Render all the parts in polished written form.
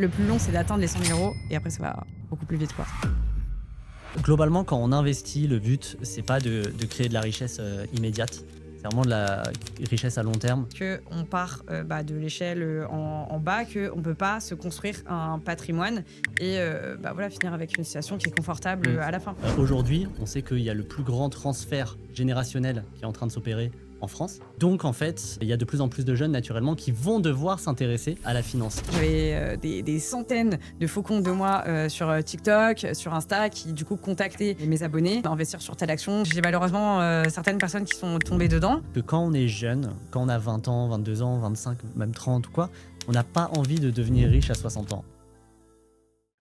le plus long, c'est d'atteindre les 100 000 euros et après, ça va beaucoup plus vite, quoi. Globalement, quand on investit, le but, c'est pas de créer de la richesse immédiate. C'est vraiment de la richesse à long terme. Qu'on part de l'échelle en bas, qu'on ne peut pas se construire un patrimoine et finir avec une situation qui est confortable à la fin. Aujourd'hui, on sait qu'il y a le plus grand transfert générationnel qui est en train de s'opérer en France. Donc, en fait, il y a de plus en plus de jeunes, naturellement, qui vont devoir s'intéresser à la finance. J'avais des centaines de faux comptes de moi sur TikTok, sur Insta, qui du coup contactaient mes abonnés, investir sur telle action. J'ai malheureusement certaines personnes qui sont tombées dedans. Que quand on est jeune, quand on a 20 ans, 22 ans, 25, même 30 ou quoi, on n'a pas envie de devenir riche à 60 ans.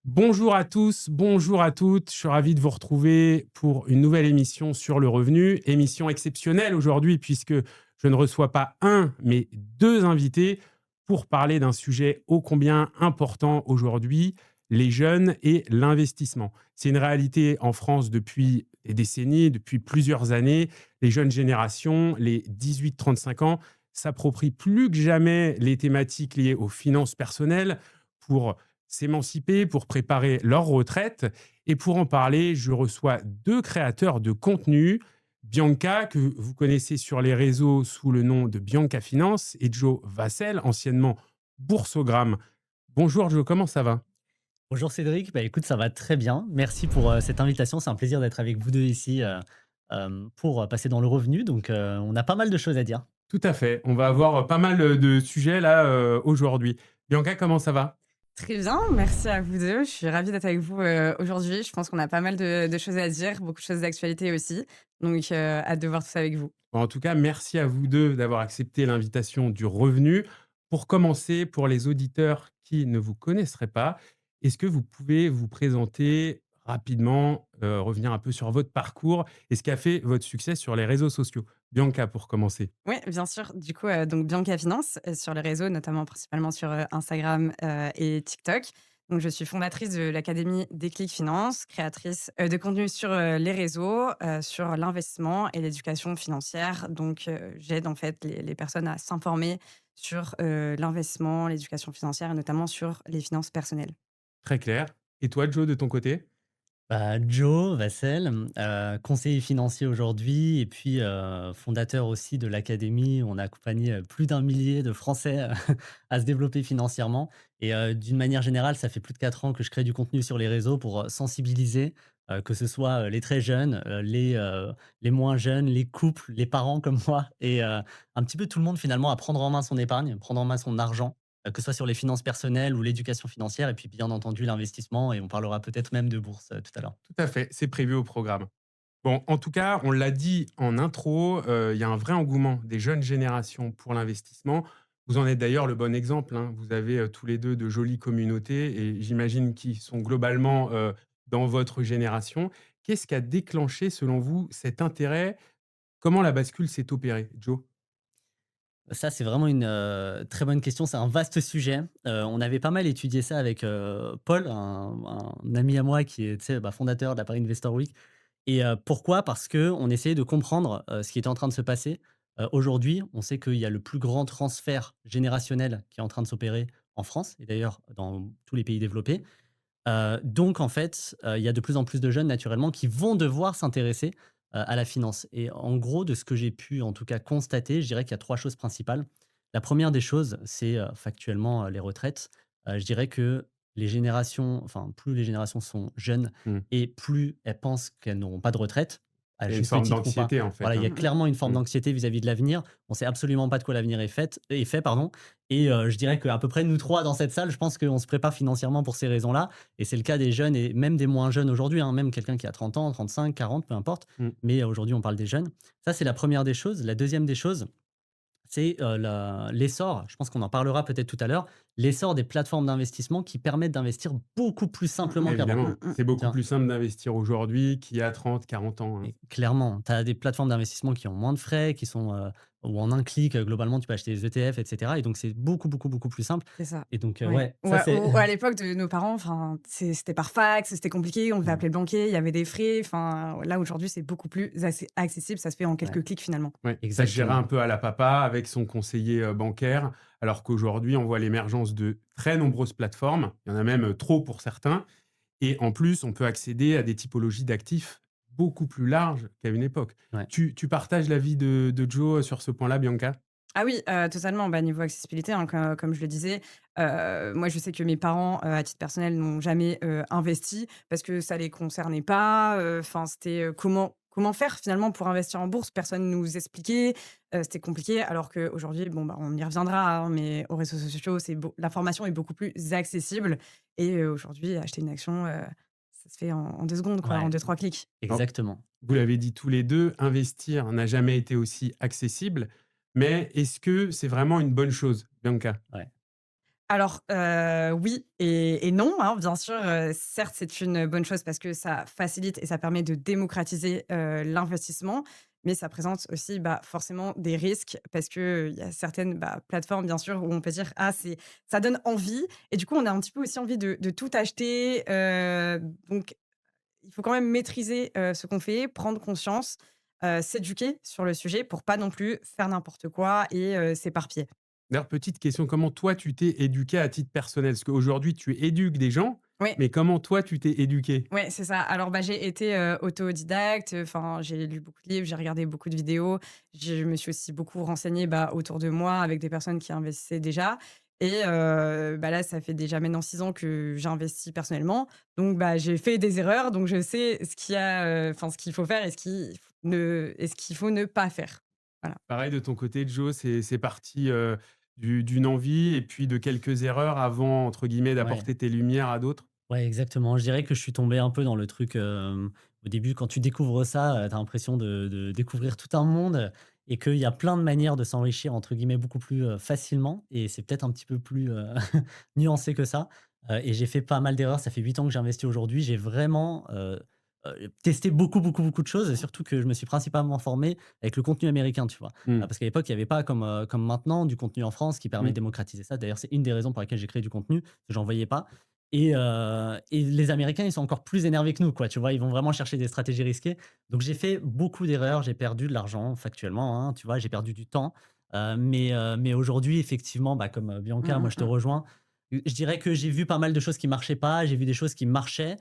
Bonjour à tous, bonjour à toutes. Je suis ravi de vous retrouver pour une nouvelle émission sur le revenu. Émission exceptionnelle aujourd'hui puisque je ne reçois pas un, mais deux invités pour parler d'un sujet ô combien important aujourd'hui, les jeunes et l'investissement. C'est une réalité en France depuis des décennies, depuis plusieurs années. Les jeunes générations, les 18-35 ans, s'approprient plus que jamais les thématiques liées aux finances personnelles pour s'émanciper, pour préparer leur retraite. Et pour en parler, je reçois deux créateurs de contenu, Bianca, que vous connaissez sur les réseaux sous le nom de Bianca Finance, et Joe Vassell, anciennement Boursogramme. Bonjour Joe, comment ça va? Bonjour Cédric, écoute, ça va très bien. Merci pour cette invitation. C'est un plaisir d'être avec vous deux ici pour passer dans le revenu. Donc, on a pas mal de choses à dire. Tout à fait, on va avoir pas mal de sujets là aujourd'hui. Bianca, comment ça va? Très bien, merci à vous deux. Je suis ravie d'être avec vous aujourd'hui. Je pense qu'on a pas mal de choses à dire, beaucoup de choses d'actualité aussi. Donc, hâte de voir tout ça avec vous. En tout cas, merci à vous deux d'avoir accepté l'invitation du revenu. Pour commencer, pour les auditeurs qui ne vous connaisseraient pas, est-ce que vous pouvez vous présenter rapidement, revenir un peu sur votre parcours et ce qui a fait votre succès sur les réseaux sociaux? Bianca, pour commencer. Oui, bien sûr. Du coup, donc Bianca Finance, sur les réseaux, notamment principalement sur Instagram et TikTok. Donc, je suis fondatrice de l'académie Déclic Finance, créatrice de contenu sur les réseaux, sur l'investissement et l'éducation financière. Donc, j'aide en fait les personnes à s'informer sur l'investissement, l'éducation financière et notamment sur les finances personnelles. Très clair. Et toi, Joe, de ton côté? Joe Vassell, conseiller financier aujourd'hui et puis fondateur aussi de l'académie. On a accompagné plus d'un millier de Français à se développer financièrement. Et d'une manière générale, ça fait plus de 4 ans que je crée du contenu sur les réseaux pour sensibiliser, que ce soit les très jeunes, les moins jeunes, les couples, les parents comme moi et un petit peu tout le monde finalement à prendre en main son épargne, prendre en main son argent, que ce soit sur les finances personnelles ou l'éducation financière et puis bien entendu l'investissement et on parlera peut-être même de bourse, tout à l'heure. Tout à fait, c'est prévu au programme. Bon, en tout cas, on l'a dit en intro, il y a un vrai engouement des jeunes générations pour l'investissement. Vous en êtes d'ailleurs le bon exemple, hein. Vous avez, tous les 2 de jolies communautés et j'imagine qui sont globalement, dans votre génération. Qu'est-ce qui a déclenché, selon vous, cet intérêt? Comment la bascule s'est opérée, Joe? Ça, c'est vraiment une, très bonne question. C'est un vaste sujet. On avait pas mal étudié ça avec, Paul, un ami à moi qui est, tu sais, fondateur de la Paris Investor Week et pourquoi? Parce qu'on essayait de comprendre, ce qui était en train de se passer. Aujourd'hui, on sait qu'il y a le plus grand transfert générationnel qui est en train de s'opérer en France et d'ailleurs dans tous les pays développés. Donc en fait, il y a de plus en plus de jeunes naturellement qui vont devoir s'intéresser, à la finance et en gros de ce que j'ai pu en tout cas constater, je dirais qu'il y a 3 choses principales. La première des choses, c'est, factuellement, les retraites. Je dirais que les générations enfin plus les générations sont jeunes Mmh. et plus elles pensent qu'elles n'auront pas de retraite, à Il y a une juste forme titre ou pas. d'anxiété, en fait, Voilà, il y hein? a clairement une forme Mmh. d'anxiété vis-à-vis de l'avenir. On sait absolument pas de quoi l'avenir est fait, pardon et je dirais qu'à peu près nous 3 dans cette salle, je pense qu'on se prépare financièrement pour ces raisons-là et c'est le cas des jeunes et même des moins jeunes aujourd'hui, hein, même quelqu'un qui a 30 ans, 35, 40, peu importe, Mmh. mais aujourd'hui on parle des jeunes. Ça, c'est la première des choses. La deuxième des choses, c'est, l'essor, je pense qu'on en parlera peut-être tout à l'heure, l'essor des plateformes d'investissement qui permettent d'investir beaucoup plus simplement qu'avant. Évidemment, c'est beaucoup Tiens, plus simple d'investir aujourd'hui qu'il y a 30, 40 ans, hein. et clairement, tu as des plateformes d'investissement qui ont moins de frais, qui sont, où en un clic, globalement, tu peux acheter des ETF et cetera et donc c'est beaucoup, beaucoup, beaucoup plus simple C'est ça. et donc Ouais. ouais, ça c'est Ou à l'époque de nos parents, enfin, c'était par fax, c'était compliqué, on devait mmh, appeler le banquier, il y avait des frais. Enfin, là, aujourd'hui, c'est beaucoup plus accessible, ça se fait en ouais, quelques clics finalement. Ouais, ça se gérait un exactement. peu à la papa avec son conseiller, bancaire, alors qu'aujourd'hui, on voit l'émergence de très nombreuses plateformes. Il y en a même, trop pour certains et en plus, on peut accéder à des typologies d'actifs beaucoup plus larges qu'à une époque. Ouais. Tu partages l'avis de Joe sur ce point-là, Bianca? Ah oui, totalement. Bah, niveau accessibilité, hein, comme je le disais, moi, je sais que mes parents, à titre personnel, n'ont jamais, investi parce que ça les concernait pas, enfin, c'était, comment faire finalement pour investir en bourse? Personne nous expliquait, c'était compliqué alors qu'aujourd'hui, bon, bah, on y reviendra, hein, mais aux réseaux sociaux, l'information est beaucoup plus accessible et aujourd'hui, acheter une action, ça se fait en 2 secondes, quoi, en Ouais, 2-3 clics. Alors, exactement. vous l'avez dit tous les 2, investir n'a jamais été aussi accessible, mais est-ce que c'est vraiment une bonne chose, Bianca? Ouais. Alors, oui et non, hein, bien sûr, certes, c'est une bonne chose parce que ça facilite et ça permet de démocratiser, l'investissement, mais ça présente aussi, bah, forcément des risques parce qu'il y a certaines, bah, plateformes, bien sûr, où on peut dire: «Ah, ça donne envie» et du coup, on a un petit peu aussi envie de tout acheter, donc il faut quand même maîtriser, ce qu'on fait, prendre conscience, s'éduquer sur le sujet pour pas non plus faire n'importe quoi et s'éparpiller. D'ailleurs, petite question, comment toi tu t'es éduqué à titre personnel? Parce qu'aujourd'hui tu éduques des gens, Oui. mais comment toi tu t'es éduqué? Ouais, c'est ça. Alors, bah, j'ai été, autodidacte, enfin, j'ai lu beaucoup de livres, j'ai regardé beaucoup de vidéos. Je me suis aussi beaucoup renseignée, bah, autour de moi avec des personnes qui investissaient déjà et bah, là, ça fait déjà maintenant 6 ans que j'investis personnellement. Donc, bah, j'ai fait des erreurs, donc je sais ce qu'il y a, enfin, ce qu'il faut faire et ce qu'il faut ne pas faire. Voilà. Pareil de ton côté, Joe, c'est parti, d'une envie et puis de quelques erreurs avant, entre guillemets, Ouais. «d'apporter tes lumières» à d'autres? Ouais, exactement. Je dirais que je suis tombé un peu dans le truc, au début, quand tu découvres ça, tu as l'impression de découvrir tout un monde et qu'il y a plein de manières de «s'enrichir» entre guillemets beaucoup plus, facilement et c'est peut-être un petit peu plus, nuancé que ça, et j'ai fait pas mal d'erreurs. Ça fait 8 ans que j'investis aujourd'hui. J'ai vraiment, testé beaucoup, beaucoup, beaucoup de choses et surtout que je me suis principalement formé avec le contenu américain, tu vois? Mmh. Parce qu'à l'époque, il y avait pas comme maintenant du contenu en France qui permet Mmh. de démocratiser ça. D'ailleurs, c'est une des raisons pour lesquelles j'ai créé du contenu, parce que j'en voyais pas. Et les Américains, ils sont encore plus énervés que nous, quoi, tu vois? Ils vont vraiment chercher des stratégies risquées. Donc j'ai fait beaucoup d'erreurs, j'ai perdu de l'argent factuellement, hein, tu vois? J'ai perdu du temps, mais aujourd'hui, effectivement, bah, comme, Mmh, Bianca, moi, mmh je te mh. rejoins. Je dirais que j'ai vu pas mal de choses qui marchaient pas, j'ai vu des choses qui marchaient.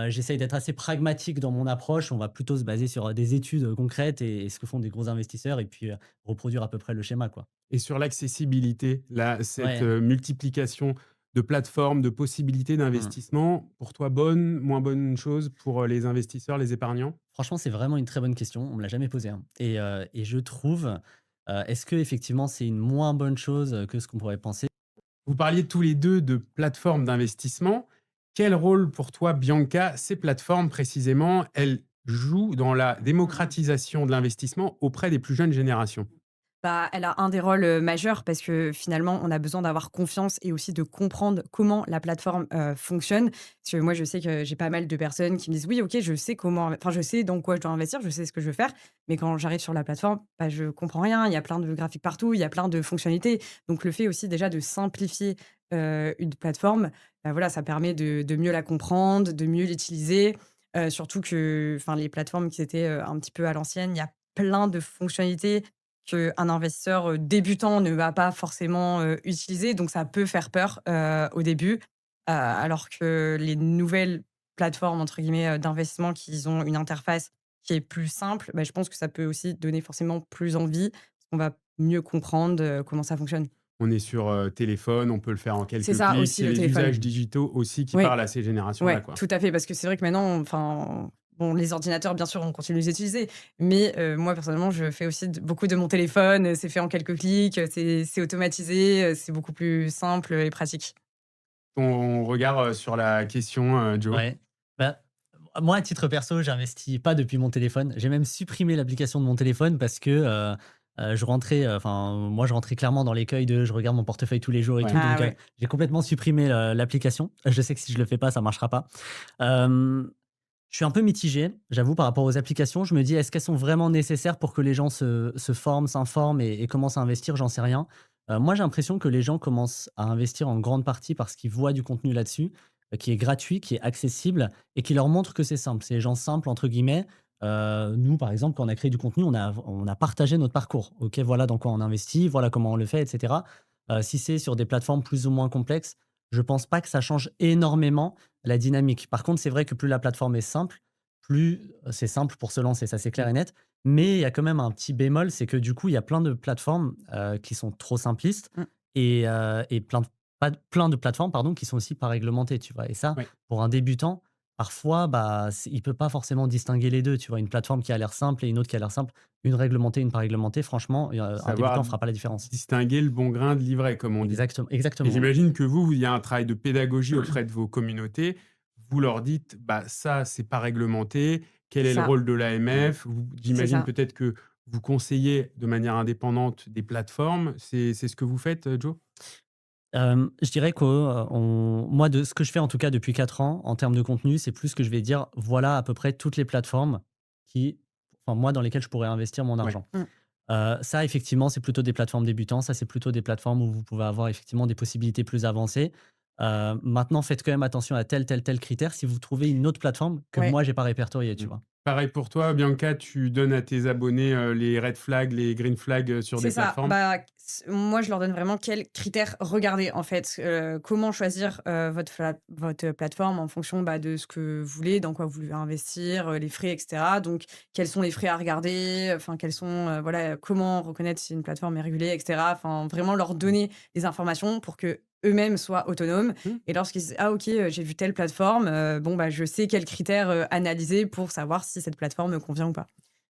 J'essaye d'être assez pragmatique dans mon approche. On va plutôt se baser sur, des études, concrètes et ce que font des gros investisseurs et puis, reproduire à peu près le schéma, quoi. Et sur l'accessibilité, là, cette, Ouais. multiplication de plateformes, de possibilités Mmh. d'investissement, pour toi, bonne, moins bonne chose pour, les investisseurs, les épargnants? Franchement, c'est vraiment une très bonne question. On me l'a jamais posée, hein, et je trouve, est-ce que effectivement c'est une moins bonne chose, que ce qu'on pourrait penser? Vous parliez tous les 2 de plateformes d'investissement. Quel rôle pour toi, Bianca, ces plateformes précisément, elles jouent dans la Mmh. démocratisation de l'investissement auprès des plus jeunes générations? Bah, elle a un des rôles, majeurs parce que finalement, on a besoin d'avoir confiance et aussi de comprendre comment la plateforme, fonctionne. Parce que moi, je sais que j'ai pas mal de personnes qui me disent: «Oui, OK, je sais je sais dans quoi je dois investir, je sais ce que je veux faire». Mais quand j'arrive sur la plateforme, bah, je comprends rien. Il y a plein de graphiques partout, il y a plein de fonctionnalités. Donc le fait aussi déjà de simplifier, une plateforme, bah, voilà, ça permet de mieux la comprendre, de mieux l'utiliser. Surtout que, enfin, les plateformes qui étaient, un petit peu à l'ancienne, il y a plein de fonctionnalités qu'un investisseur, débutant ne va pas forcément, utiliser, donc ça peut faire peur, au début. Alors que les nouvelles «plateformes» entre guillemets, d'investissement qui ont une interface qui est plus simple, bah, je pense que ça peut aussi donner forcément plus envie, parce qu'on va mieux comprendre, comment ça fonctionne. On est sur, téléphone, on peut le faire en C'est quelques ça clics. aussi C'est le les téléphone. usages digitaux aussi qui Oui. parlent à ces générations-là, Ouais, quoi. tout à fait, parce que c'est vrai que maintenant, enfin, bon, les ordinateurs, bien sûr, on continue de les utiliser, mais moi, personnellement, je fais aussi beaucoup de mon téléphone, c'est fait en quelques clics, c'est automatisé, c'est beaucoup plus simple et pratique. Ton regard, sur la question, Joe? Ouais. Bah, moi, à titre perso, j'investis pas depuis mon téléphone. J'ai même supprimé l'application de mon téléphone parce que, je rentrais, enfin, moi, je rentrais clairement dans l'écueil de je regarde mon portefeuille tous les jours et Ouais. tout, Ah donc ouais. j'ai complètement supprimé l'application. Je sais que si je le fais pas, ça marchera pas. Hem Je suis un peu mitigé, j'avoue, par rapport aux applications. Je me dis: «Est-ce qu'elles sont vraiment nécessaires pour que les gens se forment, s'informent et commencent à investir?» J'en sais rien. Moi, j'ai l'impression que les gens commencent à investir en grande partie parce qu'ils voient du contenu là-dessus, qui est gratuit, qui est accessible et qui leur montre que c'est simple. C'est les gens «simples» entre guillemets. Nous, par exemple, quand on a créé du contenu, on a partagé notre parcours. OK, voilà dans quoi on investit, voilà comment on le fait et cetera. Si c'est sur des plateformes plus ou moins complexes, je pense pas que ça change énormément la dynamique. Par contre, c'est vrai que plus la plateforme est simple, plus c'est simple pour se lancer, ça c'est clair et net. Mais il y a quand même un petit bémol, c'est que du coup, il y a plein de plateformes, qui sont trop simplistes Mmh. et plein de plateformes, pardon, qui sont aussi pas réglementées, tu vois? Et ça, Oui. pour un débutant, parfois, bah, il peut pas forcément distinguer les 2. Tu vois? Une plateforme qui a l'air simple et une autre qui a l'air simple, une réglementée, une pas réglementée, franchement, un Savoir débutant fera pas la différence. distinguer le bon grain de l'ivraie, comme on dit. Et Exactement, ouais. j'imagine que vous, il y a un travail de pédagogie auprès de vos communautés. Vous leur dites: «Bah, ça, c'est pas réglementé. Quel est le Ça, rôle de l'AMF?» c'est J'imagine ça. peut-être que vous conseillez de manière indépendante des plateformes. C'est ce que vous faites, Joe? Je dirais que, moi, de ce que je fais en tout cas depuis 4 ans, en termes de contenu, c'est plus que je vais dire: «Voilà à peu près toutes les plateformes qui enfin moi, dans lesquelles je pourrais investir mon Ouais. argent». Mmh. Ça effectivement, c'est plutôt des plateformes débutants, ça c'est plutôt des plateformes où vous pouvez avoir effectivement des possibilités plus avancées. Maintenant, faites quand même attention à tel critère si vous trouvez une autre plateforme que Ouais. moi j'ai pas répertoriée, tu Mmh. vois? Pareil pour toi, Bianca, tu donnes à tes abonnés, les red flags, les green flags, sur C'est des ça. plateformes? Bah, moi, je leur donne vraiment quels critères regarder, en fait. Comment choisir votre plateforme en fonction bah, de ce que vous voulez, dans quoi vous voulez investir, les frais, etc. Donc, quels sont les frais à regarder, enfin, quels sont, voilà, comment reconnaître si une plateforme est régulée, etc. Enfin, vraiment leur Mmh. donner des informations pour que eux-mêmes soient autonomes. Mmh. Et lorsqu'ils disent, ah, ok, j'ai vu telle plateforme, bon, bah, je sais quels critères analyser pour savoir si cette plateforme me convient ou pas.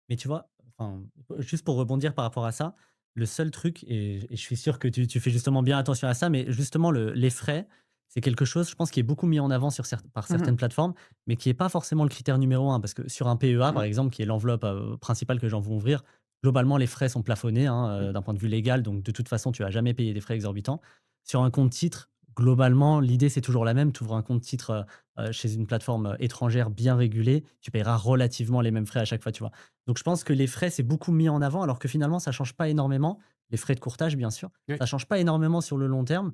Mais tu vois, enfin, juste pour rebondir par rapport à ça, le seul truc et je suis sûr que tu fais justement bien attention à ça, mais justement les frais, c'est quelque chose, je pense, qui est beaucoup mis en avant par Mhm. certaines plateformes, mais qui est pas forcément le critère numéro un. Parce que sur un PEA, par exemple, qui est l'enveloppe, principale que les gens vont ouvrir, globalement, les frais sont plafonnés, hein, Mmh. d'un point de vue légal, donc de toute façon, tu vas jamais payer des frais exorbitants. Sur un compte titre, globalement, l'idée, c'est toujours la même. Tu ouvres un compte titre, chez une plateforme, étrangère bien régulée, tu payeras relativement les mêmes frais à chaque fois, tu vois? Donc je pense que les frais, c'est beaucoup mis en avant alors que finalement ça change pas énormément. Les frais de courtage bien sûr, Oui. ça change pas énormément sur le long terme,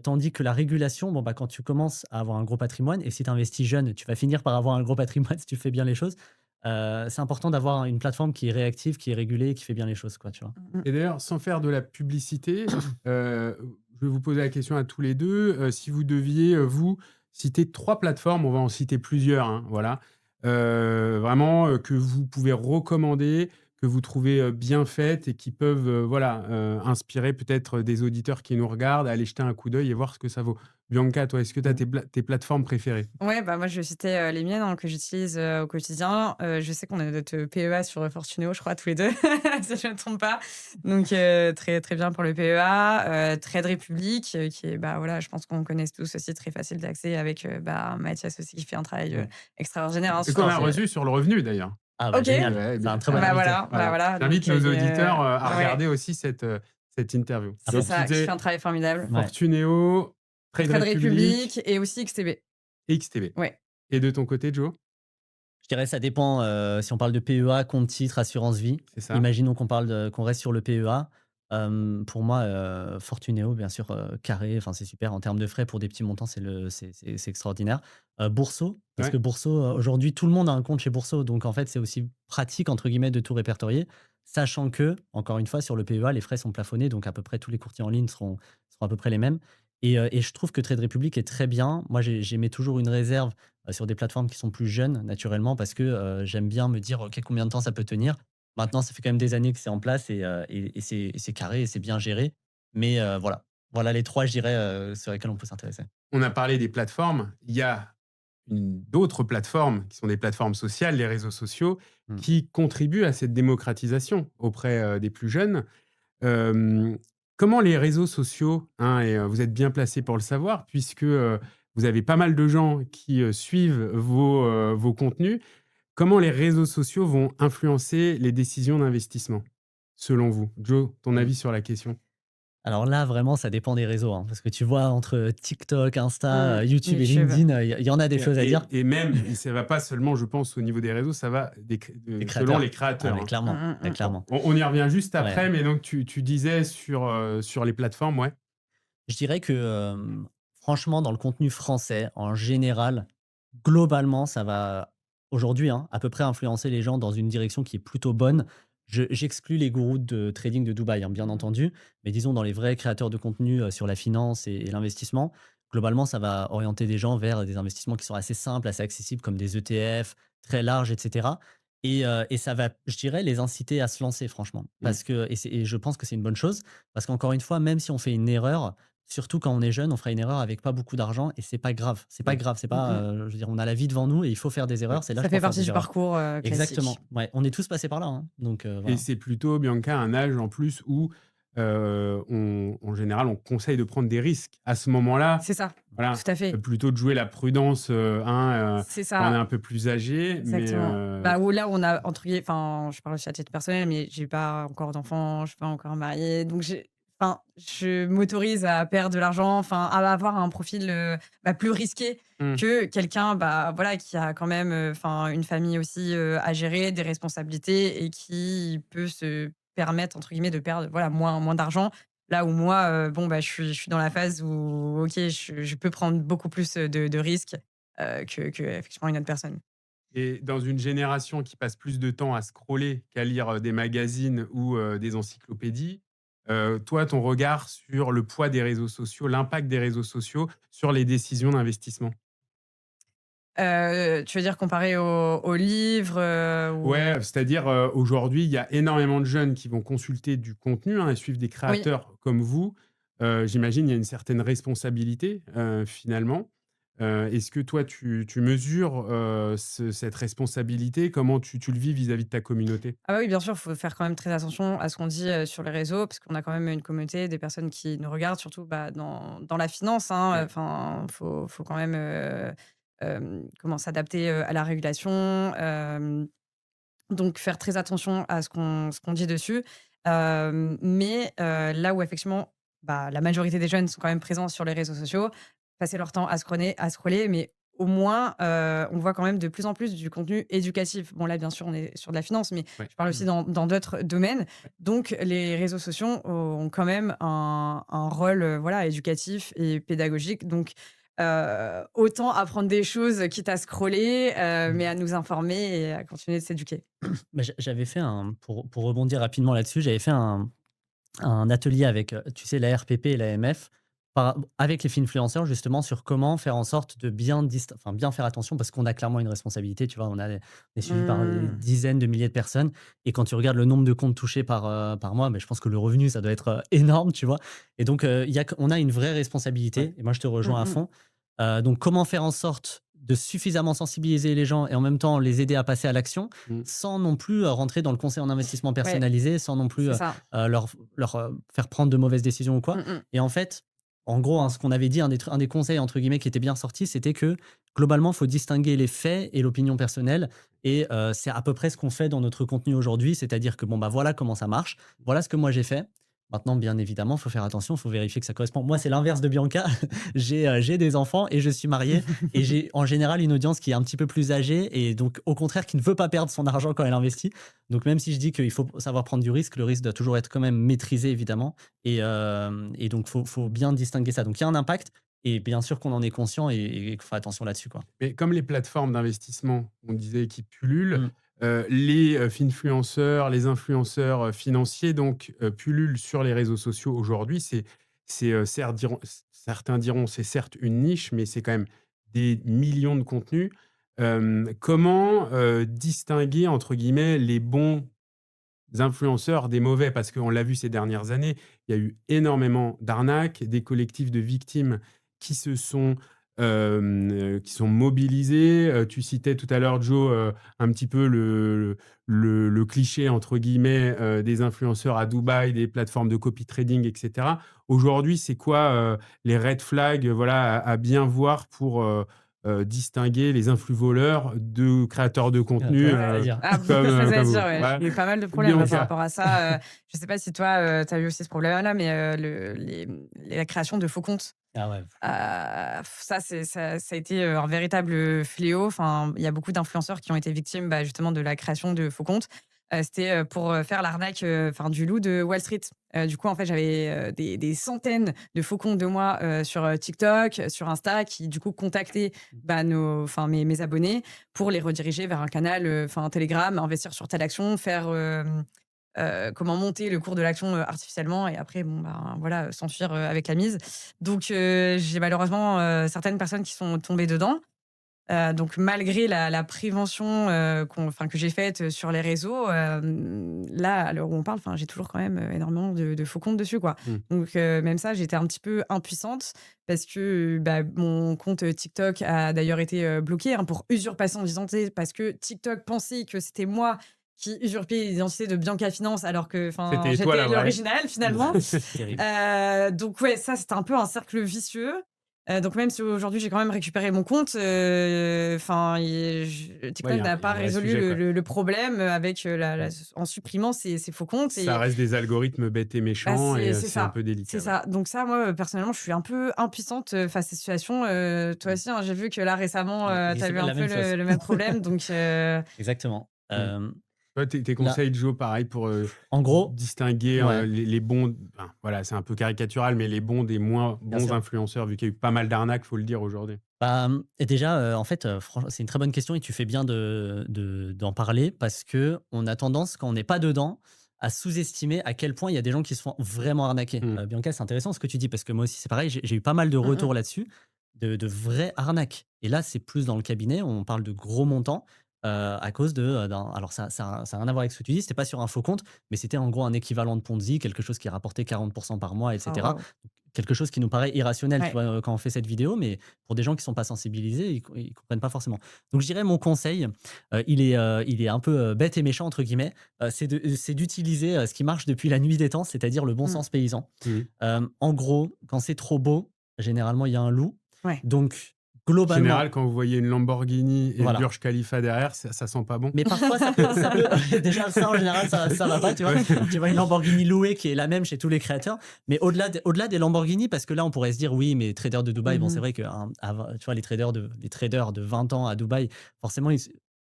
tandis que la régulation, bon, bah, quand tu commences à avoir un gros patrimoine et si tu investis jeune, tu vas finir par avoir un gros patrimoine si tu fais bien les choses. C'est important d'avoir une plateforme qui est réactive, qui est régulée, qui fait bien les choses quoi, tu vois? Mhm. Et d'ailleurs, sans faire de la publicité, je vais vous poser la question à tous les 2. Si vous deviez, vous, citer 3 plateformes, on va en citer plusieurs, hein, voilà, vraiment, que vous pouvez recommander, que vous trouvez, bien faites et qui peuvent, voilà, inspirer peut-être des auditeurs qui nous regardent à aller jeter un coup d'œil et voir ce que ça vaut. Bianca, toi, est-ce que tu as Mmh. tes plateformes préférées? Ouais, bah, moi, je citais, les miennes, hein, que j'utilise, au quotidien. Je sais qu'on a notre PEA sur, Fortuneo, je crois, tous les 2, si je ne me trompe pas. Donc, très, très bien pour le PEA. Trade Republic, qui est, bah, voilà, je pense qu'on connaît tous aussi, très facile d'accès avec, bah, Mathias aussi qui fait un travail, Ouais. extraordinaire, hein, Et sur qu'on Ça a c'est reçu sur le revenu d'ailleurs. ah bah OK, génial, Ouais, c'est bien, un très bon invité. bah, voilà. voilà, donc, J'invite nos auditeurs, à ouais, regarder aussi cette interview. Ah c'est Donc tu ça, qui fait disais un travail formidable. ouais. Fortuneo, Trade Trade Republic Republic et aussi XTB. et XTB. Ouais. Et de ton côté, Joe? Je dirais ça dépend, si on parle de PEA, compte titre, assurance vie. C'est ça? Imaginons qu'on reste sur le PEA. Pour moi, Fortuneo bien sûr, carré, enfin c'est super en termes de frais pour des petits montants, c'est extraordinaire. Bourso, parce Ouais. que Bourso, aujourd'hui tout le monde a un compte chez Bourso, donc en fait c'est aussi «pratique» entre guillemets de tout répertorier. Sachant que, encore une fois sur le PEA, les frais sont plafonnés, donc à peu près tous les courtiers en ligne seront à peu près les mêmes et je trouve que Trade Republic est très bien. Moi j'émets toujours une réserve sur des plateformes qui sont plus jeunes naturellement parce que, j'aime bien me dire: «OK, combien de temps ça peut tenir?» Maintenant, ça fait quand même des années que c'est en place et c'est carré et c'est bien géré. Mais, voilà. Voilà les 3 je dirais, sur lesquels on peut s'intéresser. On a parlé des plateformes. Il y a d'autres plateformes qui sont des plateformes sociales, les réseaux sociaux, Mmh. qui contribuent à cette démocratisation auprès, des plus jeunes. Hem, Comment les réseaux sociaux, hein, et vous êtes bien placé pour le savoir puisque, vous avez pas mal de gens qui, suivent vos contenus. Comment les réseaux sociaux vont influencer les décisions d'investissement, selon vous? Joe, ton Mmh. avis sur la question? Alors là, vraiment, ça dépend des réseaux, hein, parce que tu vois, entre TikTok, Insta, YouTube et YouTube. LinkedIn, il y en a des choses à dire. Et même, ça va pas seulement, je pense, au niveau des réseaux, ça va Les selon les créateurs. Ah créateurs, mais hein. clairement, ouais, Bon, clairement. on y revient juste Ouais. après, mais donc tu disais sur les plateformes, ouais. Je dirais que, franchement, dans le contenu français, en général, globalement, ça va aujourd'hui, hein, à peu près influencer les gens dans une direction qui est plutôt bonne. J'exclus les gourous de trading de Dubaï, hein, bien entendu, mais disons dans les vrais créateurs de contenu, sur la finance et l'investissement, globalement, ça va orienter des gens vers des investissements qui sont assez simples, assez accessibles comme des ETF très larges et cetera et ça va, je dirais, les inciter à se lancer franchement. Mmh. Parce que et je pense que c'est une bonne chose, parce qu'encore une fois, même si on fait une erreur, surtout quand on est jeune, on fera une erreur avec pas beaucoup d'argent et c'est pas grave. C'est pas Ouais, grave, c'est Mmh pas, mh. je veux dire, on a la vie devant nous et il faut faire des ouais. erreurs, c'est Ça l'âge fait pour faire partie des du erreurs. parcours, classique. Exactement, ouais, on est tous passés par là, hein, donc Et voilà. c'est plutôt, Bianca, un âge en plus où, en général, on conseille de prendre des risques. À ce moment-là, C'est ça, voilà, tout à fait. plutôt de jouer la prudence, C'est quand on est ça, un peu plus âgé, mais exactement. Bah, où là, on a entre guillemets enfin, je parle aussi à titre personnel, mais j'ai pas encore d'enfant, je suis pas encore mariée, donc je m'autorise à perdre de l'argent, enfin, à avoir un profil, bah, plus risqué mmh, que quelqu'un, bah, voilà, qui a quand même, enfin, une famille aussi, à gérer, des responsabilités et qui peut se permettre, entre guillemets, de perdre, voilà, moins d'argent. Là où moi, bon, bah, je suis dans la phase où OK, je peux prendre beaucoup plus, de risques, que effectivement une autre personne. et dans une génération qui passe plus de temps à scroller qu'à lire, des magazines ou, des encyclopédies, toi, ton regard sur le poids des réseaux sociaux, l'impact des réseaux sociaux sur les décisions d'investissement? Tu veux dire comparé aux livres, ou Ouais, c'est-à-dire, aujourd'hui, il y a énormément de jeunes qui vont consulter du contenu, hein, et suivre des oui. créateurs comme vous. J'imagine, il y a une certaine responsabilité, finalement. Est-ce que toi, tu mesures, cette responsabilité? Comment tu le vis vis-à-vis de ta communauté? Ah bah oui, bien sûr, il faut faire quand même très attention à ce qu'on dit, sur les réseaux, parce qu'on a quand même une communauté, des personnes qui nous regardent, surtout, bah, dans la finance, hein, Ouais. enfin, faut quand même, comment s'adapter, à la régulation, donc faire très attention à ce qu'on dit dessus. Mais là où effectivement, bah, la majorité des jeunes sont quand même présents sur les réseaux sociaux, passer leur temps à scroller, mais au moins, on voit quand même de plus en plus du contenu éducatif. Bon là, bien sûr, on est sur de la finance, mais Ouais. je parle aussi Mmh. dans d'autres domaines. Ouais. Donc les réseaux sociaux ont quand même un rôle, voilà, éducatif et pédagogique. Donc autant apprendre des choses, quitte à scroller, mais à nous informer et à continuer de s'éduquer. Bah, j'avais fait pour rebondir rapidement là-dessus, j'avais fait un atelier avec, tu sais, la RPP et l'AMF avec les influenceurs justement sur comment faire en sorte de bien faire attention parce qu'on a clairement une responsabilité, tu vois? On est suivi par des Mmh. dizaines de milliers de personnes et quand tu regardes le nombre de comptes touchés par mois, mais je pense que le revenu, ça doit être, énorme, tu vois? Et donc, on a une vraie Ouais. responsabilité et moi je te Mmh rejoins à mh. fond. Donc comment faire en sorte de suffisamment sensibiliser les gens et en même temps les aider à passer à l'action, Mmh. sans non plus, rentrer dans le conseil en investissement Ouais, personnalisé, sans non plus, c'est ça. faire prendre de mauvaises décisions ou quoi. Mmh mh. Et en fait, en gros, hein, ce qu'on avait dit, un des conseils entre guillemets qui était bien sorti, c'était que globalement, il faut distinguer les faits et l'opinion personnelle et c'est à peu près ce qu'on fait dans notre contenu aujourd'hui. C'est-à-dire que bon, bah, voilà comment ça marche, voilà ce que moi j'ai fait. Maintenant, bien évidemment, il faut faire attention, il faut vérifier que ça correspond. Moi, c'est l'inverse de Bianca. J'ai des enfants et je suis marié et j'ai en général une audience qui est un petit peu plus âgée et donc au contraire qui ne veut pas perdre son argent quand elle investit. Donc même si je dis qu'il faut savoir prendre du risque, le risque doit toujours être quand même maîtrisé évidemment et donc faut bien distinguer ça. Donc il y a un impact et bien sûr qu'on en est conscient et qu'on fait attention là-dessus, quoi. Mais comme les plateformes d'investissement, on disait, qui pullulent, Mmh. les, finfluenceurs, les influenceurs, financiers donc, pullulent sur les réseaux sociaux aujourd'hui. Certes certains diront: «C'est certes une niche», mais c'est quand même des millions de contenus. Comment, distinguer entre guillemets «les bons influenceurs» des mauvais? Parce qu'on l'a vu ces dernières années, il y a eu énormément d'arnaques, des collectifs de victimes qui qui sont mobilisés. Tu citais tout à l'heure, Joe, un petit peu le «cliché» entre guillemets, des influenceurs à Dubaï, des plateformes de copy trading et cetera. Aujourd'hui, c'est quoi, les red flags, voilà, à bien voir pour, distinguer les influx voleurs de créateurs de contenu C'est-à-dire. Ah, comme, ça, comme c'est vous. sûr, ouais. Ouais. J'ai eu pas mal de problèmes par Bianca. rapport à ça. Je sais pas si toi, tu as eu aussi ce problème-là, mais la création de faux comptes, Ah ouais. ça a été un véritable fléau. Enfin, il y a beaucoup d'influenceurs qui ont été victimes justement de la création de faux comptes. C'était pour faire l'arnaque enfin, du loup de Wall Street. Du coup, en fait, j'avais des centaines de faux comptes de moi sur TikTok, sur Insta, qui du coup contactaient enfin, mes abonnés pour les rediriger vers un canal, enfin, Telegram, investir sur telle action, faire comment monter le cours de l'action artificiellement et après, bon, ben voilà, s'enfuir avec la mise. Donc, j'ai malheureusement certaines personnes qui sont tombées dedans. Donc malgré la prévention, enfin que j'ai faite sur les réseaux, là, à l'heure où on parle, enfin, j'ai toujours quand même, énormément de faux comptes dessus, quoi. Mmh. Donc même ça, j'étais un petit peu impuissante parce que, mon compte TikTok a d'ailleurs été, bloqué, hein, pour usurpation d'identité parce que TikTok pensait que c'était moi qui usurpais l'identité de Bianca Finance alors que, enfin, C'était toi la j'étais vraie. l'original finalement. Terrible. Donc ouais, ça, c'était un peu un cercle vicieux. Donc même si aujourd'hui j'ai quand même récupéré mon compte, enfin, Ouais, TikTok n'a il y a pas un vrai résolu sujet, quoi. le problème avec, en supprimant ces faux comptes et Ça reste des algorithmes bêtes et méchants et c'est c'est un ça, peu délicat. c'est Ouais. ça. Donc ça, moi, personnellement, je suis un peu impuissante, face à ces situations. Toi Mmh. aussi, hein, j'ai vu que là récemment, Ouais, tu as c'est eu pas un la peu même chose. le même problème donc Exactement. Mmh. Toi, tes Là, conseils, Joe, pareil pour en gros, distinguer ouais, les bons, enfin, voilà, c'est un peu caricatural, mais les bons des moins bien bons sûr. influenceurs, vu qu'il y a eu pas mal d'arnaques, faut le dire aujourd'hui. Bah, et déjà, en fait, franchement, c'est une très bonne question et tu fais bien d'en parler parce que on a tendance, quand on n'est pas dedans, à sous-estimer à quel point il y a des gens qui se font vraiment arnaquer. Mmh. Bianca, c'est intéressant ce que tu dis parce que moi aussi, c'est pareil, j'ai eu pas mal de mmh mh. retours là-dessus, de vraies arnaques et là, c'est plus dans le cabinet, on parle de gros montants, à cause alors ça a rien à voir avec ce que tu dis, c'était pas sur un faux compte, mais c'était en gros un équivalent de Ponzi, quelque chose qui rapportait 40 par mois et Ah cetera. waouh! Quelque chose qui nous paraît irrationnel, tu Ouais. vois, quand on fait cette vidéo, mais pour des gens qui sont pas sensibilisés, ils comprennent pas forcément. Donc je dirais mon conseil, il est un peu, «bête et méchant» entre guillemets, c'est d'utiliser, ce qui marche depuis la nuit des temps, c'est-à-dire le bon Mmh. sens paysan. Mmh. En gros, quand c'est trop beau, généralement il y a un loup. Ouais. Donc En général, globalement quand vous voyez une Lamborghini et le voilà. Burj Khalifa derrière, ça sent pas bon? Mais parfois ça peut déjà ça en général ça va pas, tu vois? Ouais. Tu vois une Lamborghini louée qui est la même chez tous les créateurs, mais au-delà des Lamborghini parce que là on pourrait se dire: «Oui, mais traders de Dubaï», bon c'est Mmh. vrai que, tu vois les traders de 20 ans à Dubaï, forcément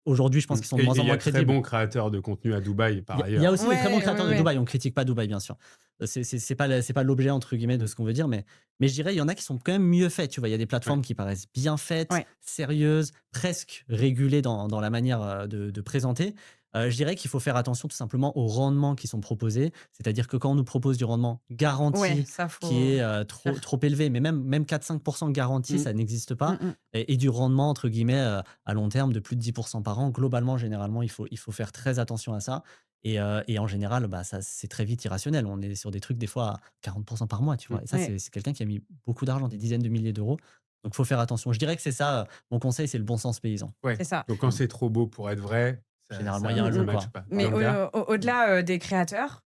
aujourd'hui je pense qu'ils sont de Et moins en il y moins a de très crédibles. bons créateurs de contenu à Dubaï, par Il y a ailleurs. aussi des très bons Ouais, ouais, créateurs de ouais. Dubaï, on critique pas Dubaï bien sûr. C'est pas «l'objet» entre guillemets de Mmh. ce qu'on veut dire, mais je dirais il y en a qui sont quand même mieux faits, tu vois? Il y a des Ouais. plateformes qui paraissent bien faites, Ouais. sérieuses, presque régulées dans la manière, de présenter. Je dirais qu'il faut faire attention tout simplement aux rendements qui sont proposés. C'est-à-dire que quand on nous propose du rendement Ouais, garanti ça qui faut est, dire. trop élevé, mais même 4-5 garanti, Mmh. ça n'existe pas Mmh mh. et du rendement entre guillemets, à long terme de plus de 10 par an. Globalement, généralement, il faut faire très attention à ça et en général, bah, ça c'est très vite irrationnel. On est sur des trucs des fois à 40 par mois, tu Mmh. vois? Et ça, Ouais, c'est quelqu'un qui a mis beaucoup d'argent, des dizaines de milliers d'euros. Donc faut faire attention. Je dirais que c'est ça, mon conseil, c'est le bon sens paysan. Ouais, c'est ça. donc quand c'est trop beau pour être vrai, Généralement, il y a un Mmh ça loup, mh. matche quoi. pas. Mais Voilà. Bianca? au-delà, des créateurs,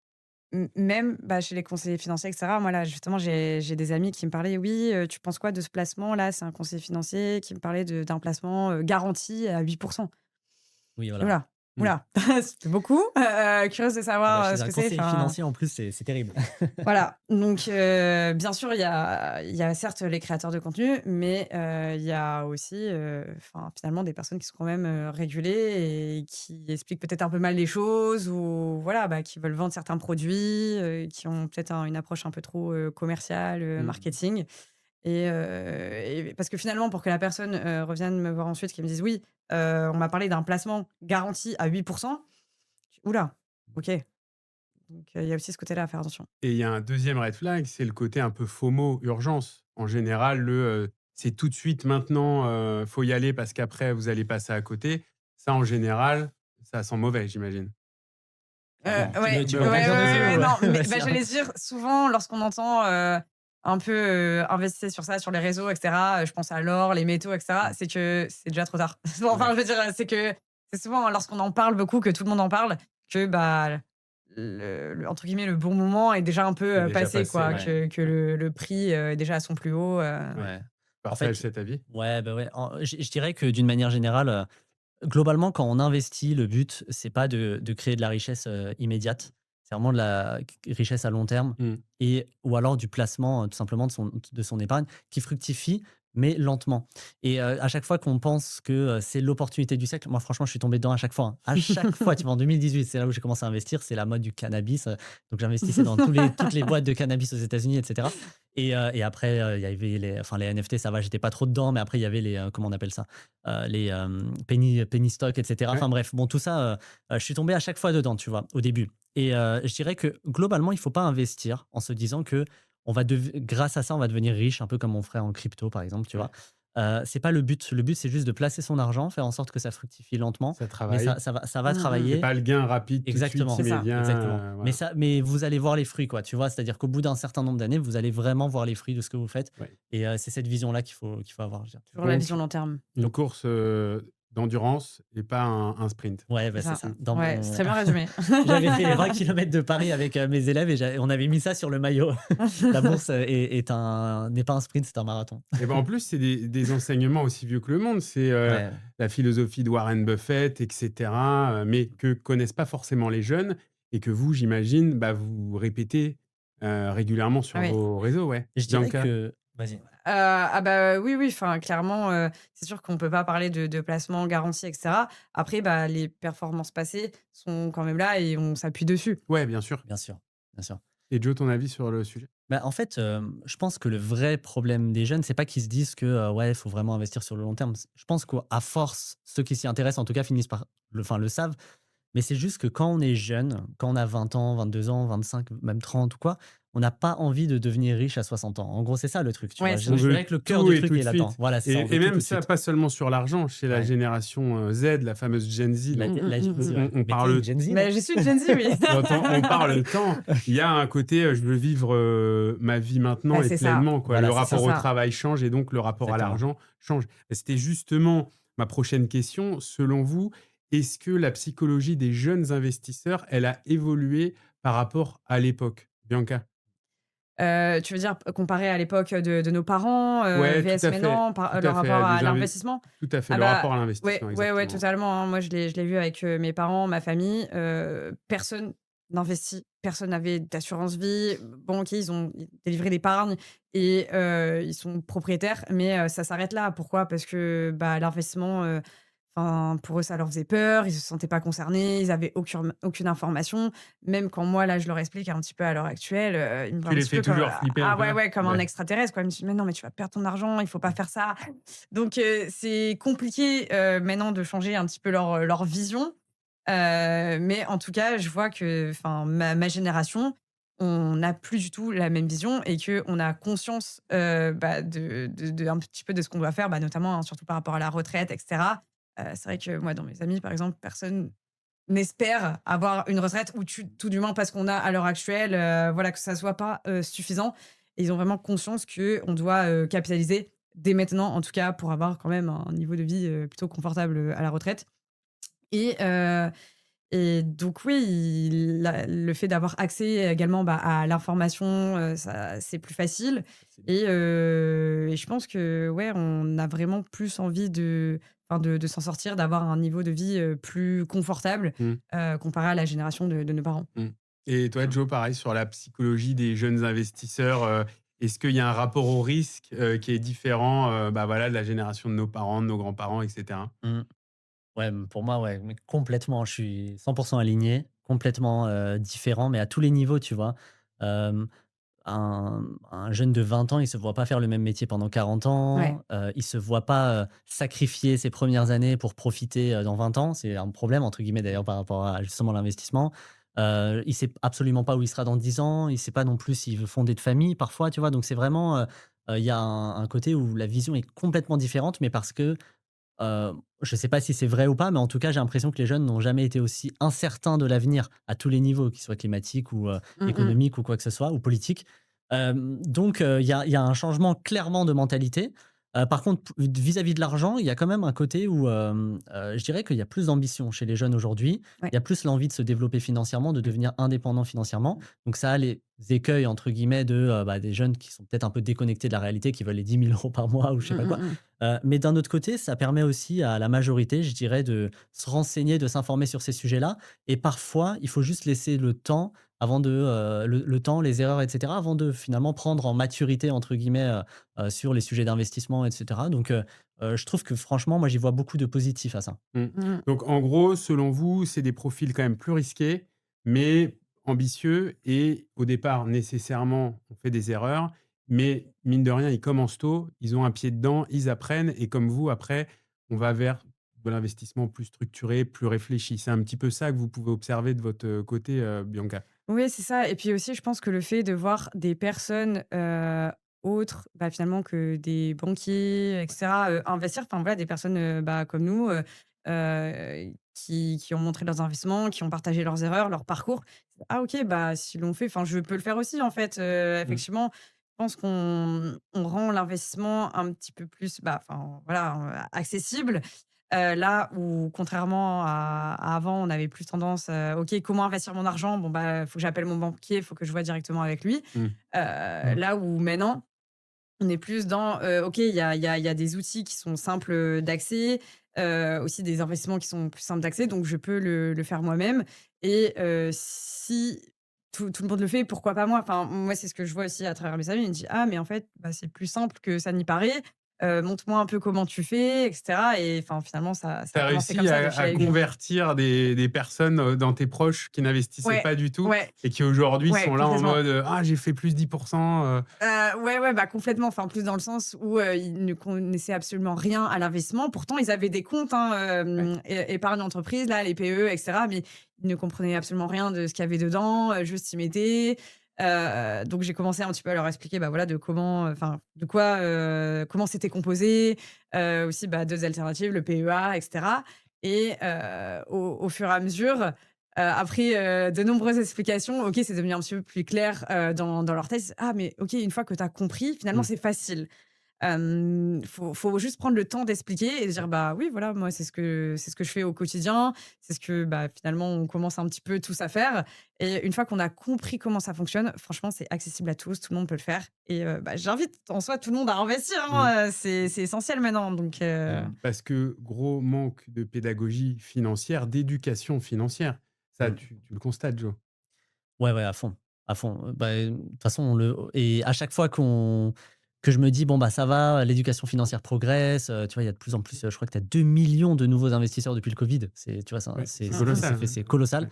même, chez les conseillers financiers et cetera, moi là, justement, j'ai des amis qui me parlaient: «Oui, tu penses quoi de ce placement là?» C'est un conseiller financier qui me parlait d'un placement, garanti à 8. Oui, Ouh voilà. là, ouh Mmh. là, ça fait beaucoup. Curieuse de Ah bah, savoir, chez ce un que c'est, conseiller enfin financier, en plus, c'est terrible. voilà. Donc bien sûr, il y a certes les créateurs de contenu, mais il y a aussi, enfin, finalement des personnes qui sont quand même, régulées et qui expliquent peut-être un peu mal les choses ou voilà, qui veulent vendre certains produits, qui ont peut-être une approche un peu trop, commerciale, Mmh. marketing et parce que finalement pour que la personne, revienne me voir ensuite, qu'elle me dise: «Oui, on m'a parlé d'un placement garanti à 8. Ouh là, OK. Donc il y a aussi ce côté-là à faire attention. Et il y a un deuxième red flag, c'est le côté un peu FOMO, urgence. En général, c'est tout de suite maintenant, faut y aller parce qu'après vous allez passer à côté. Ça, en général, ça sent mauvais, j'imagine? Pardon, tu veux Ouais, tu ouais, veux On ouais, rebondir dessus ouais, ou non, mais vas-y, hein. j'allais dire souvent lorsqu'on entend, un peu, investissez sur ça, sur les réseaux et cetera, je pense à l'or, les métaux et cetera, Mmh. c'est que c'est déjà trop tard. Enfin, Ouais. je veux dire, c'est que c'est souvent lorsqu'on en parle beaucoup, que tout le monde en parle, que, le entre guillemets «le bon moment» est déjà un peu, C'est déjà passé passé, quoi, ouais. Ouais, que Ouais. le prix, est déjà à son plus haut, Ouais. ouais. En Partage fait, cet avis. ouais, bah, ouais, je dirais que d'une manière générale, globalement, quand on investit, le but, c'est pas de créer de la richesse, immédiate. C'est vraiment de la richesse à long terme Mmh. et ou alors du placement, tout simplement de son épargne qui fructifie, mais lentement et à chaque fois qu'on pense que, c'est l'opportunité du siècle, moi franchement, je suis tombé dedans à chaque fois, hein. À chaque fois, tu vois, en 2018, c'est là où j'ai commencé à investir, c'est la mode du cannabis, donc j'investissais dans toutes les boîtes de cannabis aux États-Unis et cetera et après, il y avait les NFT, ça va, j'étais pas trop dedans, mais après il y avait les, comment on appelle ça? Penny stock et cetera. Ouais. Enfin bref, bon tout ça, je suis tombé à chaque fois dedans, tu vois? Au début et je dirais que globalement, il faut pas investir en se disant que on va grâce à ça, on va devenir riche, un peu comme on ferait en crypto, par exemple, tu Ouais. vois? C'est pas le but. Le but, c'est juste de placer son argent, faire en sorte que ça fructifie lentement, Ça mais travaille. ça va C'est travailler pas le gain rapide tout de suite, exactement, C'est ça. immédiat, exactement. voilà. Mais vous allez voir les fruits, quoi, tu vois? C'est-à-dire qu'au bout d'un certain nombre d'années, vous allez vraiment voir les fruits de ce que vous faites Ouais. et c'est cette vision-là qu'il faut avoir, je dirais. Toujours la Donc vision long terme. une course, d'endurance et pas un sprint. Ouais, C'est bah, c'est ça. ça. Dans Ouais, c'est mon très bien résumé. j'avais fait les 20 kilomètres de Paris avec, mes élèves et on avait mis ça sur le maillot. La bourse, n'est pas un sprint, c'est un marathon. Et ben, en plus, c'est des enseignements aussi vieux que le monde. C'est, Ouais, la philosophie de Warren Buffett et cetera, mais que connaissent pas forcément les jeunes et que vous, j'imagine, bah, vous répétez, régulièrement sur Ah oui. vos réseaux, ouais. je dirais Bianca? que vas-y. Ah bah, oui, oui, enfin clairement, c'est sûr qu'on peut pas parler de placement garanti et cetera. Après, bah, les performances passées sont quand même là et on s'appuie dessus. Ouais, bien sûr. Bien sûr, bien sûr. Et Joe, ton avis sur le sujet? Bah, en fait, je pense que le vrai problème des jeunes, c'est pas qu'ils se disent que, ouais, il faut vraiment investir sur le long terme. Je pense qu'à force, ceux qui s'y intéressent, en tout cas, finissent par le savent. Mais c'est juste que quand on est jeune, quand on a 20 ans, 22 ans, 25, même 30 ou quoi, on n'a pas envie de devenir riche à 60 ans. En gros, c'est ça le truc, tu Ouais, vois? c'est On Je vrai. dirais veut que le cœur tout du et truc tout de est là-dedans. suite Voilà, c'est ça, on veut et tout, même tout de ça, suite. pas seulement sur l'argent, chez la Ouais. génération, Z, la fameuse Gen Z, La dont Mmh, la mmh, Gen mmh, Z, mmh. ouais. on Mais tu es une parle Gen Z, non? Bah, je suis une Gen Z, oui. dont on parle tant. Il y a un côté, je veux vivre, ma vie maintenant Bah, et c'est ça, pleinement, quoi. Le Voilà, c'est c'est ça. rapport au ça. travail change et donc le rapport à Exactement. l'argent change. Et c'était justement ma prochaine question. Selon vous, est-ce que la psychologie des jeunes investisseurs, elle a évolué par rapport à l'époque? Bianca? Tu veux dire comparé à l'époque, de nos parents, Ouais, tout VS à fait, maintenant, tout leur à fait, rapport à à des l'investissement? tout à fait, Ah le bah, rapport à ouais, l'investissement, ouais, ouais, exactement. totalement, hein. Moi, je l'ai vu avec, mes parents, ma famille, personne n'investit, personne n'avait d'assurance vie. Bon, OK, ils ont délivré l'épargne et ils sont propriétaires, mais ça s'arrête là. Pourquoi? Parce que, bah, l'investissement, enfin, pour eux, ça leur faisait peur, ils se sentaient pas concernés, ils avaient aucune information. Même quand moi, là, je leur explique un petit peu à l'heure actuelle, ils me voient Tu un les petit fais peu comme, toujours flipper un ah peu? ouais, ouais, comme un Ouais. extraterrestre, quoi. Ils me disent: «Mais non, mais tu vas perdre ton argent, il faut pas faire ça». Donc c'est compliqué, maintenant de changer un petit peu leur vision. Mais en tout cas, je vois que, enfin, ma génération, on n'a plus du tout la même vision et qu'on a conscience, bah, de un petit peu de ce qu'on doit faire, bah, notamment, hein, surtout par rapport à la retraite et cetera. C'est vrai que moi, dans mes amis, par exemple, personne n'espère avoir une retraite ou tout du moins parce qu'on a à l'heure actuelle, voilà, que ça soit pas, suffisant. Et ils ont vraiment conscience qu'on doit, capitaliser dès maintenant, en tout cas, pour avoir quand même un niveau de vie, plutôt confortable, à la retraite. Et donc oui, le fait d'avoir accès également, bah, à l'information, ça c'est plus facile. Et je pense que, ouais, on a vraiment plus envie de s'en sortir, d'avoir un niveau de vie, plus confortable, Mmh. comparé à la génération de nos parents. Mmh. Et toi, Joe, pareil sur la psychologie des jeunes investisseurs, est-ce qu'il y a un rapport au risque, qui est différent, bah, voilà, de la génération de nos parents, de nos grands-parents et cetera? Mmh. Ouais, pour moi, ouais, mais complètement, je suis 100 aligné, complètement, différent, mais à tous les niveaux, tu vois? Hem, un jeune de 20 ans, il se voit pas faire le même métier pendant 40 Ouais. ans, il se voit pas, sacrifier ses premières années pour profiter, dans 20 ans. C'est un «problème» entre guillemets d'ailleurs par rapport à justement l'investissement. Il sait absolument pas où il sera dans 10 ans, il sait pas non plus s'il veut fonder de famille parfois, tu vois? Donc c'est vraiment, il y a un côté où la vision est complètement différente, mais parce que je ne sais pas si c'est vrai ou pas, mais en tout cas, j'ai l'impression que les jeunes n'ont jamais été aussi incertains de l'avenir à tous les niveaux, qu'il soit climatique ou, Mmh mh. économique ou quoi que ce soit ou politique. Donc il y a un changement clairement de mentalité. Par contre, vis-à-vis de l'argent, il y a quand même un côté où, je dirais qu'il y a plus d'ambition chez les jeunes aujourd'hui. Ouais. Il y a plus l'envie de se développer financièrement, de devenir indépendant financièrement. Donc ça a les écueils entre guillemets de, des jeunes qui sont peut-être un peu déconnectés de la réalité, qui veulent les 10 000 € par mois ou je sais Mmh, pas quoi. mmh mh. Mais d'un autre côté, ça permet aussi à la majorité, je dirais, de se renseigner, de s'informer sur ces sujets-là et parfois, il faut juste laisser le temps avant de, le temps, les erreurs et cetera, avant de finalement prendre en «maturité» entre guillemets, sur les sujets d'investissement et cetera. Donc je trouve que franchement, moi, j'y vois beaucoup de positif à ça. Mmh. Mmh. Donc en gros, selon vous, c'est des profils quand même plus risqués, mais ambitieux et au départ, nécessairement, on fait des erreurs, mais mine de rien, ils commencent tôt, ils ont un pied dedans, ils apprennent et comme vous, après, on va vers de l'investissement plus structuré, plus réfléchi. C'est un petit peu ça que vous pouvez observer de votre, côté, Bianca? Oui, c'est ça et puis aussi, je pense que le fait de voir des personnes, autres, finalement que des banquiers et cetera, investir, enfin voilà, des personnes, comme nous, qui ont montré leurs investissements, qui ont partagé leurs erreurs, leur parcours. Ah OK, s'ils l'ont fait, enfin je peux le faire aussi en fait. Mmh. Effectivement, je pense qu'on rend l'investissement un petit peu plus, enfin voilà, accessible. Là où contrairement à avant, on avait plus tendance, OK, comment investir mon argent? Bon, faut que j'appelle mon banquier, faut que je vois directement avec lui. Mmh. Là où maintenant, on est plus dans, OK, il y a des outils qui sont simples, d'accès, aussi des investissements qui sont plus simples d'accès, donc je peux le faire moi-même et si tout le monde le fait, pourquoi pas moi? Enfin, moi, c'est ce que je vois aussi à travers mes amis. Ils me disent: «Ah mais en fait, c'est plus simple que ça n'y paraît, montre-moi un peu comment tu fais» et cetera et enfin, finalement, ça Tu a as commencé comme réussi ça à depuis avec lui. convertir des personnes, dans tes proches qui n'investissaient Ouais, pas du tout ouais, et qui aujourd'hui ouais, sont là en complètement. mode, «Ah j'ai fait plus 10 Ouais, ouais, complètement. Enfin, plus dans le sens où, ils ne connaissaient absolument rien à l'investissement. Pourtant, ils avaient des comptes, hein, Ouais. épargne entreprise, là, les PE et cetera, mais ils ne comprenaient absolument rien de ce qu'il y avait dedans, juste ils mettaient. Donc j'ai commencé un petit peu à leur expliquer, voilà, de comment, enfin, de quoi, comment c'était composé, aussi, 2 alternatives, le PEA et cetera et au fur et à mesure, après, de nombreuses explications, OK, c'est devenu un petit peu plus clair, dans leur tête. «Ah mais OK, une fois que tu as compris, finalement, Mmh. c'est facile». Faut juste prendre le temps d'expliquer et de dire: «Bah, oui, voilà, moi, c'est ce que je fais au quotidien. C'est ce que, finalement, on commence un petit peu tous à faire» et une fois qu'on a compris comment ça fonctionne, franchement, c'est accessible à tous, tout le monde peut le faire et j'invite en soi tout le monde à investir, Mmh. hein, c'est essentiel maintenant donc Parce que gros manque de pédagogie financière, d'éducation financière. Ça, Mmh. tu le constates, Joe? Ouais, ouais, à fond, à fond. De toute façon, on le et à chaque fois que je me dis: «Bon, ça va, l'éducation financière progresse», tu vois, il y a de plus en plus, je crois que tu as 2 000 000 de nouveaux investisseurs depuis le covid. C'est tu vois, Ouais, c'est mmh mh. colossal, c'est colossal. ouais.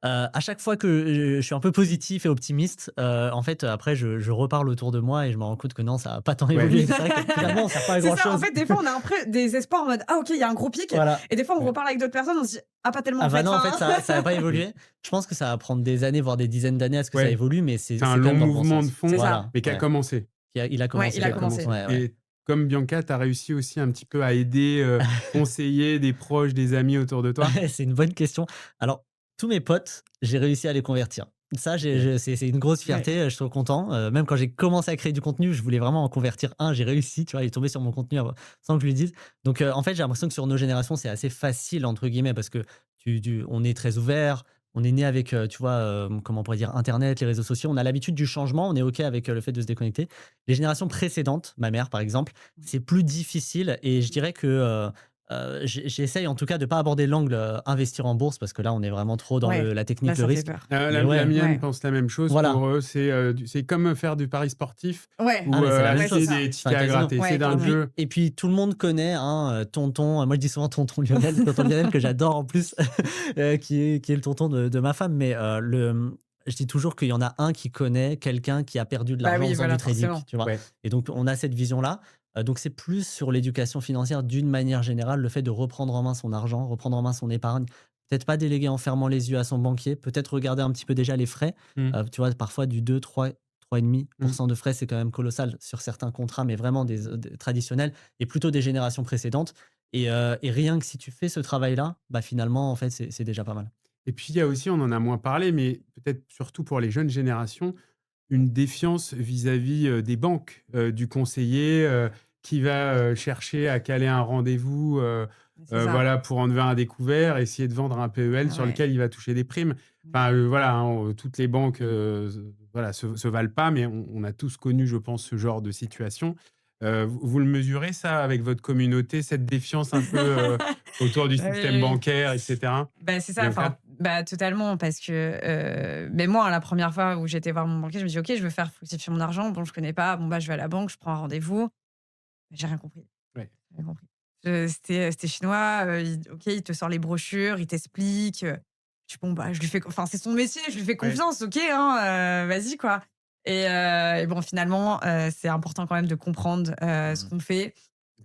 À chaque fois que, je suis un peu positif et optimiste, en fait, après je reparle autour de moi et je me rends compte que non, ça a pas tant Ouais. évolué. C'est vrai que finalement, ça sert pas à C'est grand ça, en chose. fait, des fois, on a un peu des espoirs en mode: «Ah OK, il y a un gros pic» Voilà. et des fois, on Ouais. reparle avec d'autres personnes, on se dit: «Ah pas tellement Ah en bah fait». non, en Enfin fait, ça a pas Mmh. évolué. Je pense que ça va prendre des années, voire des dizaines d'années à ce que ça Ouais, évolue, mais c'est un c'est quand long même dans le bon mouvement de sens. c'est fond, ça. Voilà, mais qui a ouais. commencé. Il a Ouais, commencé, il Qui a a ouais. commencé. commencé Ouais, ouais. et comme Bianca, tu as réussi aussi un petit peu à aider, conseiller des proches, des amis autour de toi? C'est une bonne question. Alors, tous mes potes, j'ai réussi à les convertir. Ça, OK. c'est une grosse Ouais. fierté, je suis trop content. Même quand j'ai commencé à créer du contenu, je voulais vraiment en convertir un, j'ai réussi, tu vois? Il est tombé sur mon contenu av sans que je lui dise. Donc, en fait, j'ai l'impression que sur nos générations, c'est assez «facile» entre guillemets parce que on est très ouvert, on est né avec, tu vois, comment on pourrait dire? Internet, les réseaux sociaux, on a l'habitude du changement, on est OK avec, le fait de se déconnecter. Les générations précédentes, ma mère par exemple, c'est plus difficile et je dirais que, j'essaye en tout cas de pas aborder l'angle, investir en bourse parce que là, on est vraiment trop dans Ouais, la là, technique, le ça fait risque. peur. La Mais la ouais, mienne Ouais. pense la même chose. voilà. Pour eux, c'est comme, faire du pari sportif Ouais, Ah ou, mais c'est la même ouais, c'est acheter chose. ça. des C'est un tickets à casino. gratter. C'est Ouais, un carrément. jeu. Et puis tout le monde connaît, hein, tonton, moi je dis souvent tonton Lionel que j'adore en plus, qui est le tonton de ma femme. Mais, je dis toujours qu'il y en a un qui connaît quelqu'un qui a perdu de Bah l'argent en oui, faisant du voilà, trading, forcément. tu vois? Ouais. Et donc on a cette vision-là. Donc c'est plus sur l'éducation financière d'une manière générale, le fait de reprendre en main son argent, reprendre en main son épargne. Peut-être pas déléguer en fermant les yeux à son banquier, peut-être regarder un petit peu déjà les frais. Mmh. Tu vois, parfois du 2, 3, 3,5 Mmh. de frais, c'est quand même colossal sur certains contrats, mais vraiment des traditionnels et plutôt des générations précédentes et rien que si tu fais ce travail-là, finalement, en fait, c'est déjà pas mal. Et puis il y a aussi, on en a moins parlé, mais peut-être surtout pour les jeunes générations, une défiance vis-à-vis, des banques, du conseiller. qui va chercher à caler un rendez-vous C'est ça. voilà, pour enlever un découvert, essayer de vendre un PEL Ah sur ouais. lequel il va toucher des primes. Enfin, voilà, hein, toutes les banques voilà, se valent pas, mais on a tous connu, je pense, ce genre de situation. Vous le mesurez, ça, avec votre communauté, cette défiance un peu autour du Oui, système oui. bancaire, etc. Bah, c'est C'est ça, bien le enfin, cas? bah, totalement parce que, mais moi, la première fois où j'étais voir mon banquier, je me dis: «OK, je veux faire fructifier mon argent. Bon, je connais pas. Bon, bah, je vais à la banque, je prends un rendez-vous». J'ai rien compris, Ouais. j'ai rien compris. C'était chinois, OK, il te sort les brochures, il t'explique, je dis: «Bon, bah, je lui fais enfin, c'est son métier, je lui fais Ouais. confiance, OK, hein, vas-y, quoi». Et bon, finalement, c'est important quand même de comprendre, ce Mmh. qu'on fait.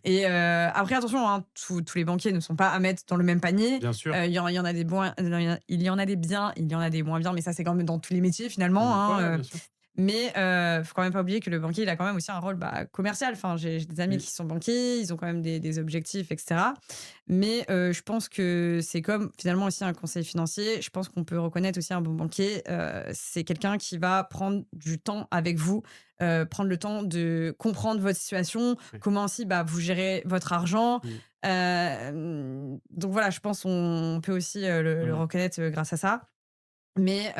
Et après attention, hein, tous les banquiers ne sont pas à mettre dans le même panier. Bien sûr. Il y en a des bons, il y en a des biens, il y en a des moins bien, mais ça, c'est quand même dans tous les métiers finalement, Mmh. Ouais, hein, ouais, bien sûr. mais faut quand même pas oublier que le banquier, il a quand même aussi un rôle, bah, commercial. Enfin, j'ai des amis Oui. qui sont banquiers, ils ont quand même des objectifs et cetera. Mais je pense que c'est comme finalement aussi un conseil financier. Je pense qu'on peut reconnaître aussi un bon banquier, c'est quelqu'un qui va prendre du temps avec vous, prendre le temps de comprendre votre situation, Ouais. comment aussi, bah, vous gérez votre argent. Mmh. Donc voilà, je pense on peut aussi, le Mmh. reconnaître, grâce à ça. Mais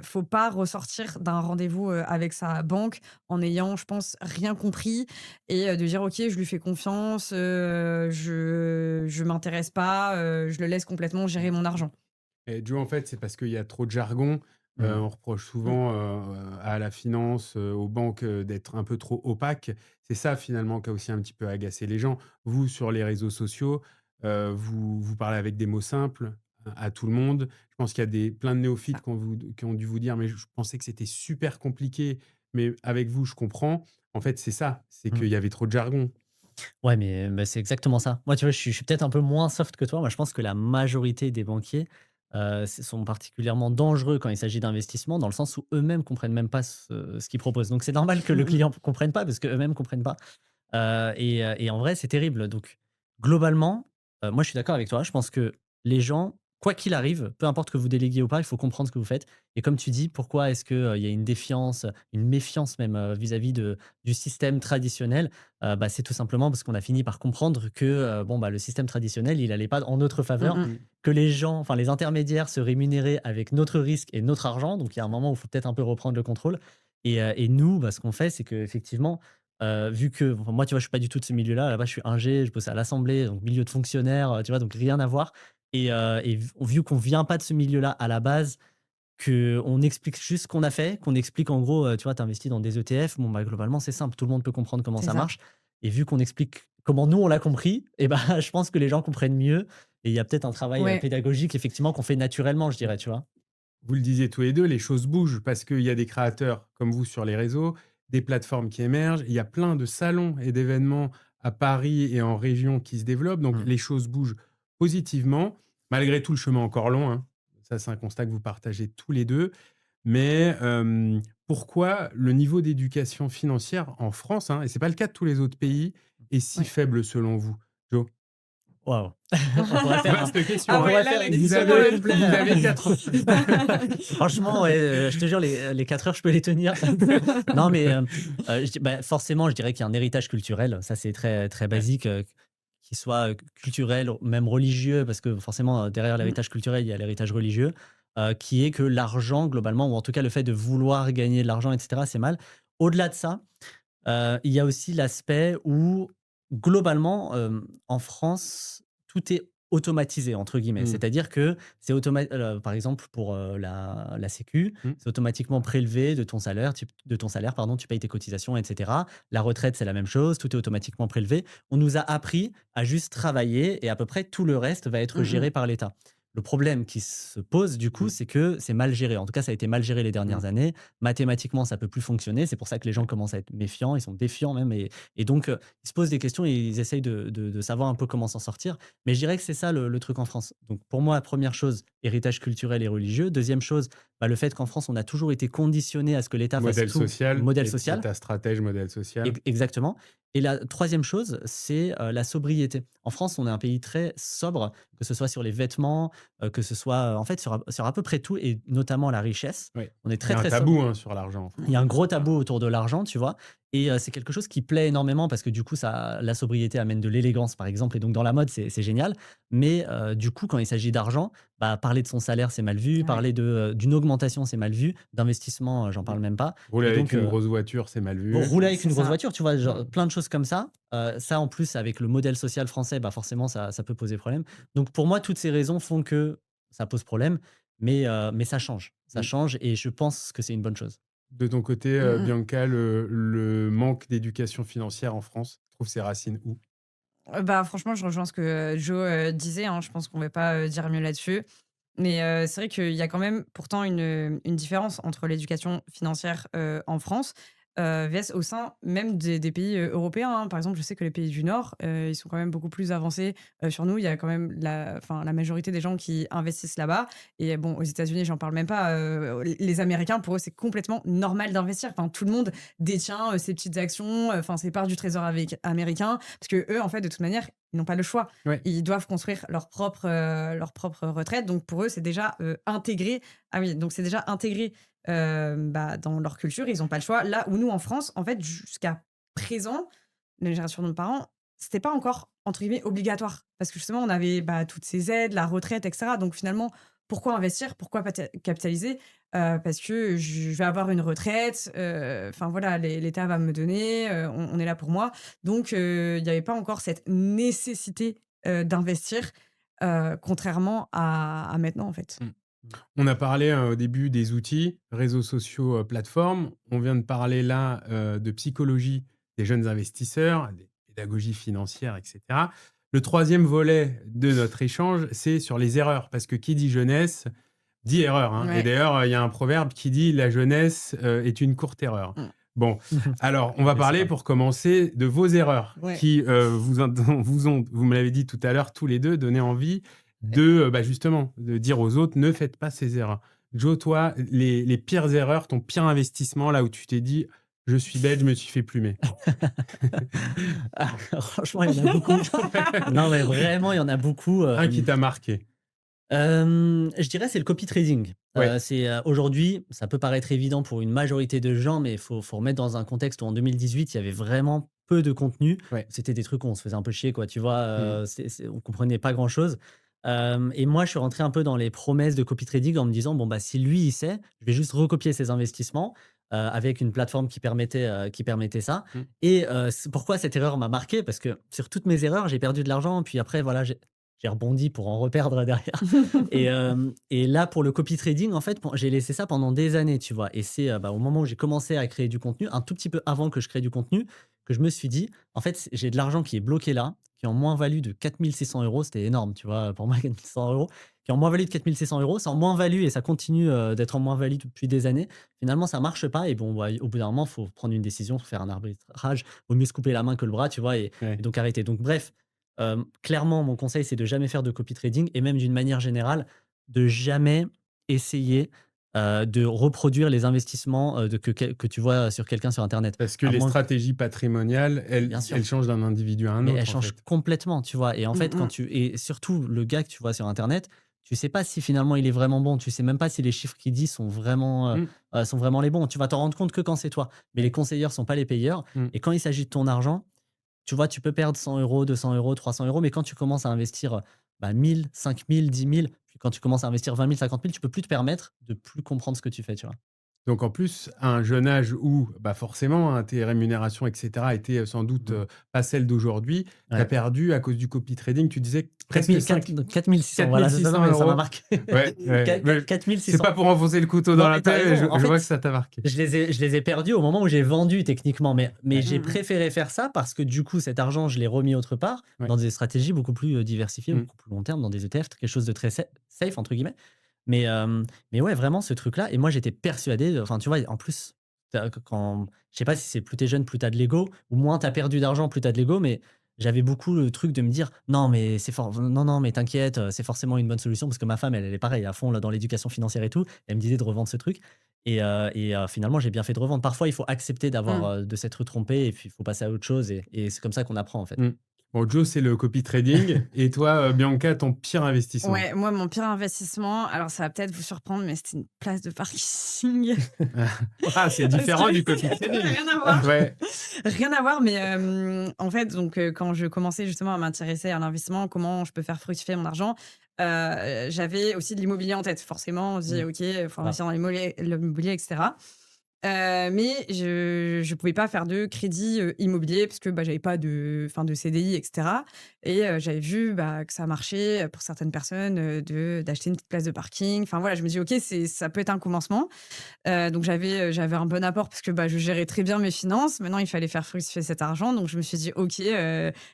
faut pas ressortir d'un rendez-vous, avec sa banque en ayant, je pense, rien compris et de dire: «OK, je lui fais confiance, je m'intéresse pas, je le laisse complètement gérer Mmh. mon argent». Et Joe, en fait, c'est parce qu'il y a trop de jargon. Mmh. On reproche Mmh. souvent, à la finance, aux banques, d'être un peu trop opaques. C'est ça, finalement, qui a aussi un petit peu agacé les gens. Vous, sur les réseaux sociaux, vous parlez avec des mots simples à tout le monde. Je pense qu'il y a plein de néophytes Ça. qui ont dû vous dire: «Mais je pensais que c'était super compliqué, mais avec vous, je comprends». En fait, c'est ça, c'est Mmh. qu'il y avait trop de jargon. Ouais, mais c'est exactement ça. Moi, tu vois, je suis peut-être un peu moins soft que toi. Moi, je pense que la majorité des banquiers, sont particulièrement dangereux quand il s'agit d'investissement, dans le sens où eux-mêmes comprennent même pas ce qu'ils proposent. Donc c'est normal que le Mmh mh. client ne comprenne pas parce qu'eux-mêmes comprennent pas. Et en vrai, c'est terrible. Donc globalement, moi, je suis d'accord avec toi. Je pense que les gens, quoi qu'il arrive, peu importe que vous déléguiez ou pas, il faut comprendre ce que vous faites. Et comme tu dis, pourquoi est-ce qu'il y a une défiance, une méfiance même, vis-à-vis du système traditionnel? Bah, c'est tout simplement parce qu'on a fini par comprendre que, bon, bah, le système traditionnel, il allait pas en notre Mmh faveur, mh. Mmh. que les gens, enfin les intermédiaires se rémunéraient avec notre risque et notre argent. Donc il y a un moment où il faut peut-être un peu reprendre le contrôle. Et nous, bah, ce qu'on fait, c'est qu'effectivement, vu que enfin, moi, tu vois, je suis pas du tout de ce milieu-là. Là-bas, je suis ingé, je bosse à l'assemblée, donc milieu de fonctionnaire, tu vois? Donc rien à voir. Et vu qu'on vient pas de ce milieu-là à la base, qu'on explique juste ce qu'on a fait, qu'on explique en gros, tu vois, tu investis dans des ETF, bon, bah, globalement, c'est simple, tout le monde peut comprendre comment C'est ça ça. marche. Et vu qu'on explique comment nous, on l'a compris, et bah, je pense que les gens comprennent mieux. Et il y a peut-être un travail, Ouais. pédagogique effectivement qu'on fait naturellement, je dirais, tu vois? Vous le disiez tous les 2, les choses bougent parce qu'il y a des créateurs comme vous sur les réseaux, des plateformes qui émergent. Il y a plein de salons et d'événements à Paris et en région qui se développent. Donc Mmh. les choses bougent positivement. Malgré tout, le chemin est encore long, hein. Ça, c'est un constat que vous partagez tous les 2. Mais pourquoi le niveau d'éducation financière en France, hein, et c'est pas le cas de tous les autres pays, est si Ouais. faible selon vous? Jo? Waouh! On pourrait faire un Vaste question, Ah on hein. ouais, pourrait là, faire la une Vous question, émission avez complète. vous avez 4 ans. Franchement, ouais, je te jure, les 4 heures, je peux les tenir. Non, mais je dis bah, forcément, je dirais qu'il y a un héritage culturel. Ça, c'est très, très Ouais. basique, qu'il soit, culturel, même religieux, parce que forcément, derrière Mmh. l'héritage culturel, il y a l'héritage religieux, qui est que l'argent, globalement, ou en tout cas le fait de vouloir gagner de l'argent et cetera, c'est mal. Au-delà de ça, il y a aussi l'aspect où globalement, en France, tout est «automatisé» entre guillemets. Mmh. C'est-à-dire que c'est par exemple pour, la sécu, Mmh. c'est automatiquement prélevé de ton salaire pardon, tu payes tes cotisations et cetera. La retraite, c'est la même chose, tout est automatiquement prélevé. On nous a appris à juste travailler et à peu près tout le reste va être Mmh mh. géré par l'État. Le problème qui se pose du coup, Mmh. c'est que c'est mal géré. En tout cas, ça a été mal géré les Mmh. dernières années. Mathématiquement, ça peut plus fonctionner. C'est pour ça que les gens commencent à être méfiants, ils sont défiants même et donc ils se posent des questions et ils essayent de savoir un peu comment s'en sortir. Mais je dirais que c'est ça le truc en France. Donc pour moi, première chose, héritage culturel et religieux. Deuxième chose, bah, le fait qu'en France, on a toujours été conditionné à ce que l'État fasse Modèle tout, social, modèle et social. ta stratège modèle social. Exactement. Et la troisième chose, c'est, la sobriété. En France, on est un pays très sobre, que ce soit sur les vêtements, que ce soit, en fait, sur à peu près tout et notamment la richesse. Ouais. On est Il y très, a un très sobre. tabou, hein, sur l'argent en Il y France. a un gros Ah, tabou autour de l'argent, tu vois? et c'est quelque chose qui plaît énormément parce que du coup la sobriété amène de l'élégance par exemple et donc dans la mode c'est génial. Mais du coup quand il s'agit d'argent, bah, parler de son salaire c'est mal vu, Ouais, parler d'une augmentation c'est mal vu, d'investissement, j'en Mmh. parle même pas Rouler et avec donc une grosse voiture, c'est mal bon, vu. rouler avec c'est une grosse ça. voiture, tu vois? Mmh. Genre plein de choses comme ça. Ça en plus avec le modèle social français, bah, forcément ça peut poser problème. Donc pour moi, toutes ces raisons font que ça pose problème, mais ça change. Ça Mmh. change et je pense que c'est une bonne chose. De ton côté, Mmh mh. Bianca, le manque d'éducation financière en France trouve ses racines où? Bah, franchement, je rejoins ce que Joe, disait, hein. Je pense qu'on va pas, dire mieux là-dessus. Mais, c'est vrai qu'il y a quand même pourtant une différence entre l'éducation financière, en France, vs au sein même des pays, européens, hein. Par exemple, je sais que les pays du Nord, ils sont quand même beaucoup plus avancés, sur nous. Il y a quand même la majorité des gens qui investissent là-bas et bon, aux États-Unis, j'en parle même pas, les Américains, pour eux, c'est complètement normal d'investir. Enfin, tout le monde détient, ses petites actions, enfin, ses parts du trésor avec américain parce qu'eux, en fait, de toute manière, ils n'ont pas le choix. Ouais. Ils doivent construire leur propre retraite. Donc pour eux, c'est déjà, intégré. Ah oui, donc c'est déjà intégré, bah, dans leur culture. Ils ont pas le choix. Là où nous, en France, en fait, jusqu'à présent, la génération de nos parents, c'était pas encore, entre guillemets, «obligatoire». Parce que justement, on avait, bah, toutes ces aides, la retraite et cetera. Donc finalement, pourquoi investir? Pourquoi capitaliser? Parce que je vais avoir une retraite, enfin voilà, l'État va me donner, on est là pour moi. Donc il y avait pas encore cette nécessité, d'investir, contrairement à maintenant, en fait. Mmh. Mmh. On a parlé, au début des outils, réseaux sociaux, plateformes. On vient de parler là, de psychologie des jeunes investisseurs, des pédagogies financières et cetera. Le troisième volet de notre échange, c'est sur les erreurs, parce que qui dit jeunesse, dit erreur, hein, et Ouais. d'ailleurs, il y a un proverbe qui dit: «La jeunesse, est une courte erreur». Mmh. Bon, alors on va Et c'est parler vrai. pour commencer de vos erreurs Ouais. qui, vous me l'avez dit tout à l'heure tous les 2, donné envie de, bah, justement, de dire aux autres: «Ne faites pas ces erreurs». Joe, toi, les pires erreurs, ton pire investissement, là où tu t'es dit: «Je suis bête, je me suis fait plumer». Ah, franchement, il y en a beaucoup. Non, mais vraiment, il y en a beaucoup, Un qui t'a marqué. Je dirais c'est le copy trading. Ouais. Aujourd'hui, ça peut paraître évident pour une majorité de gens, mais il faut remettre dans un contexte où en 2018, il y avait vraiment peu de contenu. Ouais. C'était des trucs où on se faisait un peu chier, quoi, tu vois? Mmh. On comprenait pas grand-chose. Et moi, je suis rentré un peu dans les promesses de copy trading en me disant: «Bon, bah, si lui, il sait, je vais juste recopier ses investissements», avec une plateforme qui permettait ça. Mmh. Et c'est pourquoi cette erreur m'a marqué? Parce que sur toutes mes erreurs, j'ai perdu de l'argent, puis après voilà, j'ai rebondi pour en reperdre derrière. Et là, pour le copy trading, en fait, j'ai laissé ça pendant des années, tu vois? Et c'est, bah, au moment où j'ai commencé à créer du contenu, un tout petit peu avant que je crée du contenu, que je me suis dit: «En fait, j'ai de l'argent qui est bloqué là, qui est en moins-value de 4 600 €». C'était énorme, tu vois? Pour moi, 4 600 €, qui est en moins-value de 4 600 €. C'est en moins-value et ça continue, d'être en moins-value depuis des années. Finalement, ça marche pas et bon, bah, au bout d'un moment, faut prendre une décision, faut faire un arbitrage. Vaut mieux se couper la main que le bras, tu vois? Et Ouais. donc arrêter. Donc bref, clairement, mon conseil, c'est de jamais faire de copy trading et même d'une manière générale, de jamais essayer, de reproduire les investissements, que tu vois sur quelqu'un sur internet. Parce que À les moins stratégies patrimoniales, elles bien sûr, elles changent d'un individu à un mais elles autre, en changent fait. complètement, tu vois? Et en Mmh fait, mh. et surtout le gars que tu vois sur internet, tu sais pas si finalement il est vraiment bon. Tu sais même pas si les chiffres qu'il dit Mmh. sont vraiment les bons. Tu vas t'en rendre compte que quand c'est toi. Mais les conseilleurs sont pas les payeurs Mmh. et quand il s'agit de ton argent, tu vois, tu peux perdre 100 €, 200 €, 300 €, mais quand tu commences à investir, bah, 1 000, 5 000, 10 000, puis quand tu commences à investir 20 000, 50 000, tu peux plus te permettre de plus comprendre ce que tu fais, tu vois? Donc en plus, à un jeune âge où, bah, forcément, hein, tes rémunérations et cetera étaient, sans doute, Mmh. pas celles d'aujourd'hui. Tu as Ouais. perdu à cause du copy trading, tu disais 4 presque 000, 5 4 600, 4 voilà, c'est ça, non, 600 mais ça m'a €. marqué. Ouais, ouais, mais 4 c'est 600. pas pour enfoncer le couteau dans Non, la mais tu as plaie, mais je raison. En je vois que fait, ça t'a marqué. je les ai perdus au moment où j'ai vendu techniquement, mais Ouais, j'ai Mmh mh. préféré faire ça parce que du coup, cet argent, je l'ai remis autre part, ouais. dans des stratégies beaucoup plus, diversifiées, Mmh. beaucoup plus long terme, dans des ETF, quelque chose de très «safe» entre guillemets. Mais, mais ouais, vraiment ce truc-là et moi j'étais persuadé, enfin tu vois, en plus, quand je sais pas si c'est plus tu es jeune, plus tu as de l'ego ou moins tu as perdu d'argent, plus tu as de l'ego, mais j'avais beaucoup le truc de me dire: «Non mais non, non, mais t'inquiète, c'est forcément une bonne solution» parce que ma femme, elle est pareil, à fond là dans l'éducation financière et tout. Elle me disait de revendre ce truc et finalement j'ai bien fait de revendre. Parfois, il faut accepter d'avoir, Mmh. de s'être trompé et puis il faut passer à autre chose et c'est comme ça qu'on apprend en fait. Mmh. Bon, Joe, c'est le copy trading. Et toi, Bianca, ton pire investissement? Ouais, moi, mon pire investissement, alors ça va peut-être vous surprendre, mais c'était une place de parking. Ah, c'est Parce différent que du copy trading. rien à voir. Ouais. Rien à voir, mais en fait, donc quand je commençais justement à m'intéresser à l'investissement, comment je peux faire fructifier mon argent, j'avais aussi de l'immobilier en tête. Forcément, on se dit: Mmh. «OK, il faut Ah, investir dans l'immobilier et cetera». Mais je pouvais pas faire de crédit, immobilier parce que, bah, j'avais pas de CDI et cetera et j'avais vu, bah, que ça marchait, pour certaines personnes, d'acheter une petite place de parking. Enfin voilà, je me dis: «OK, ça peut être un commencement». Donc j'avais un bon apport parce que, bah, je gérais très bien mes finances. Maintenant, il fallait faire fructifier cet argent. Donc je me suis dit: «OK,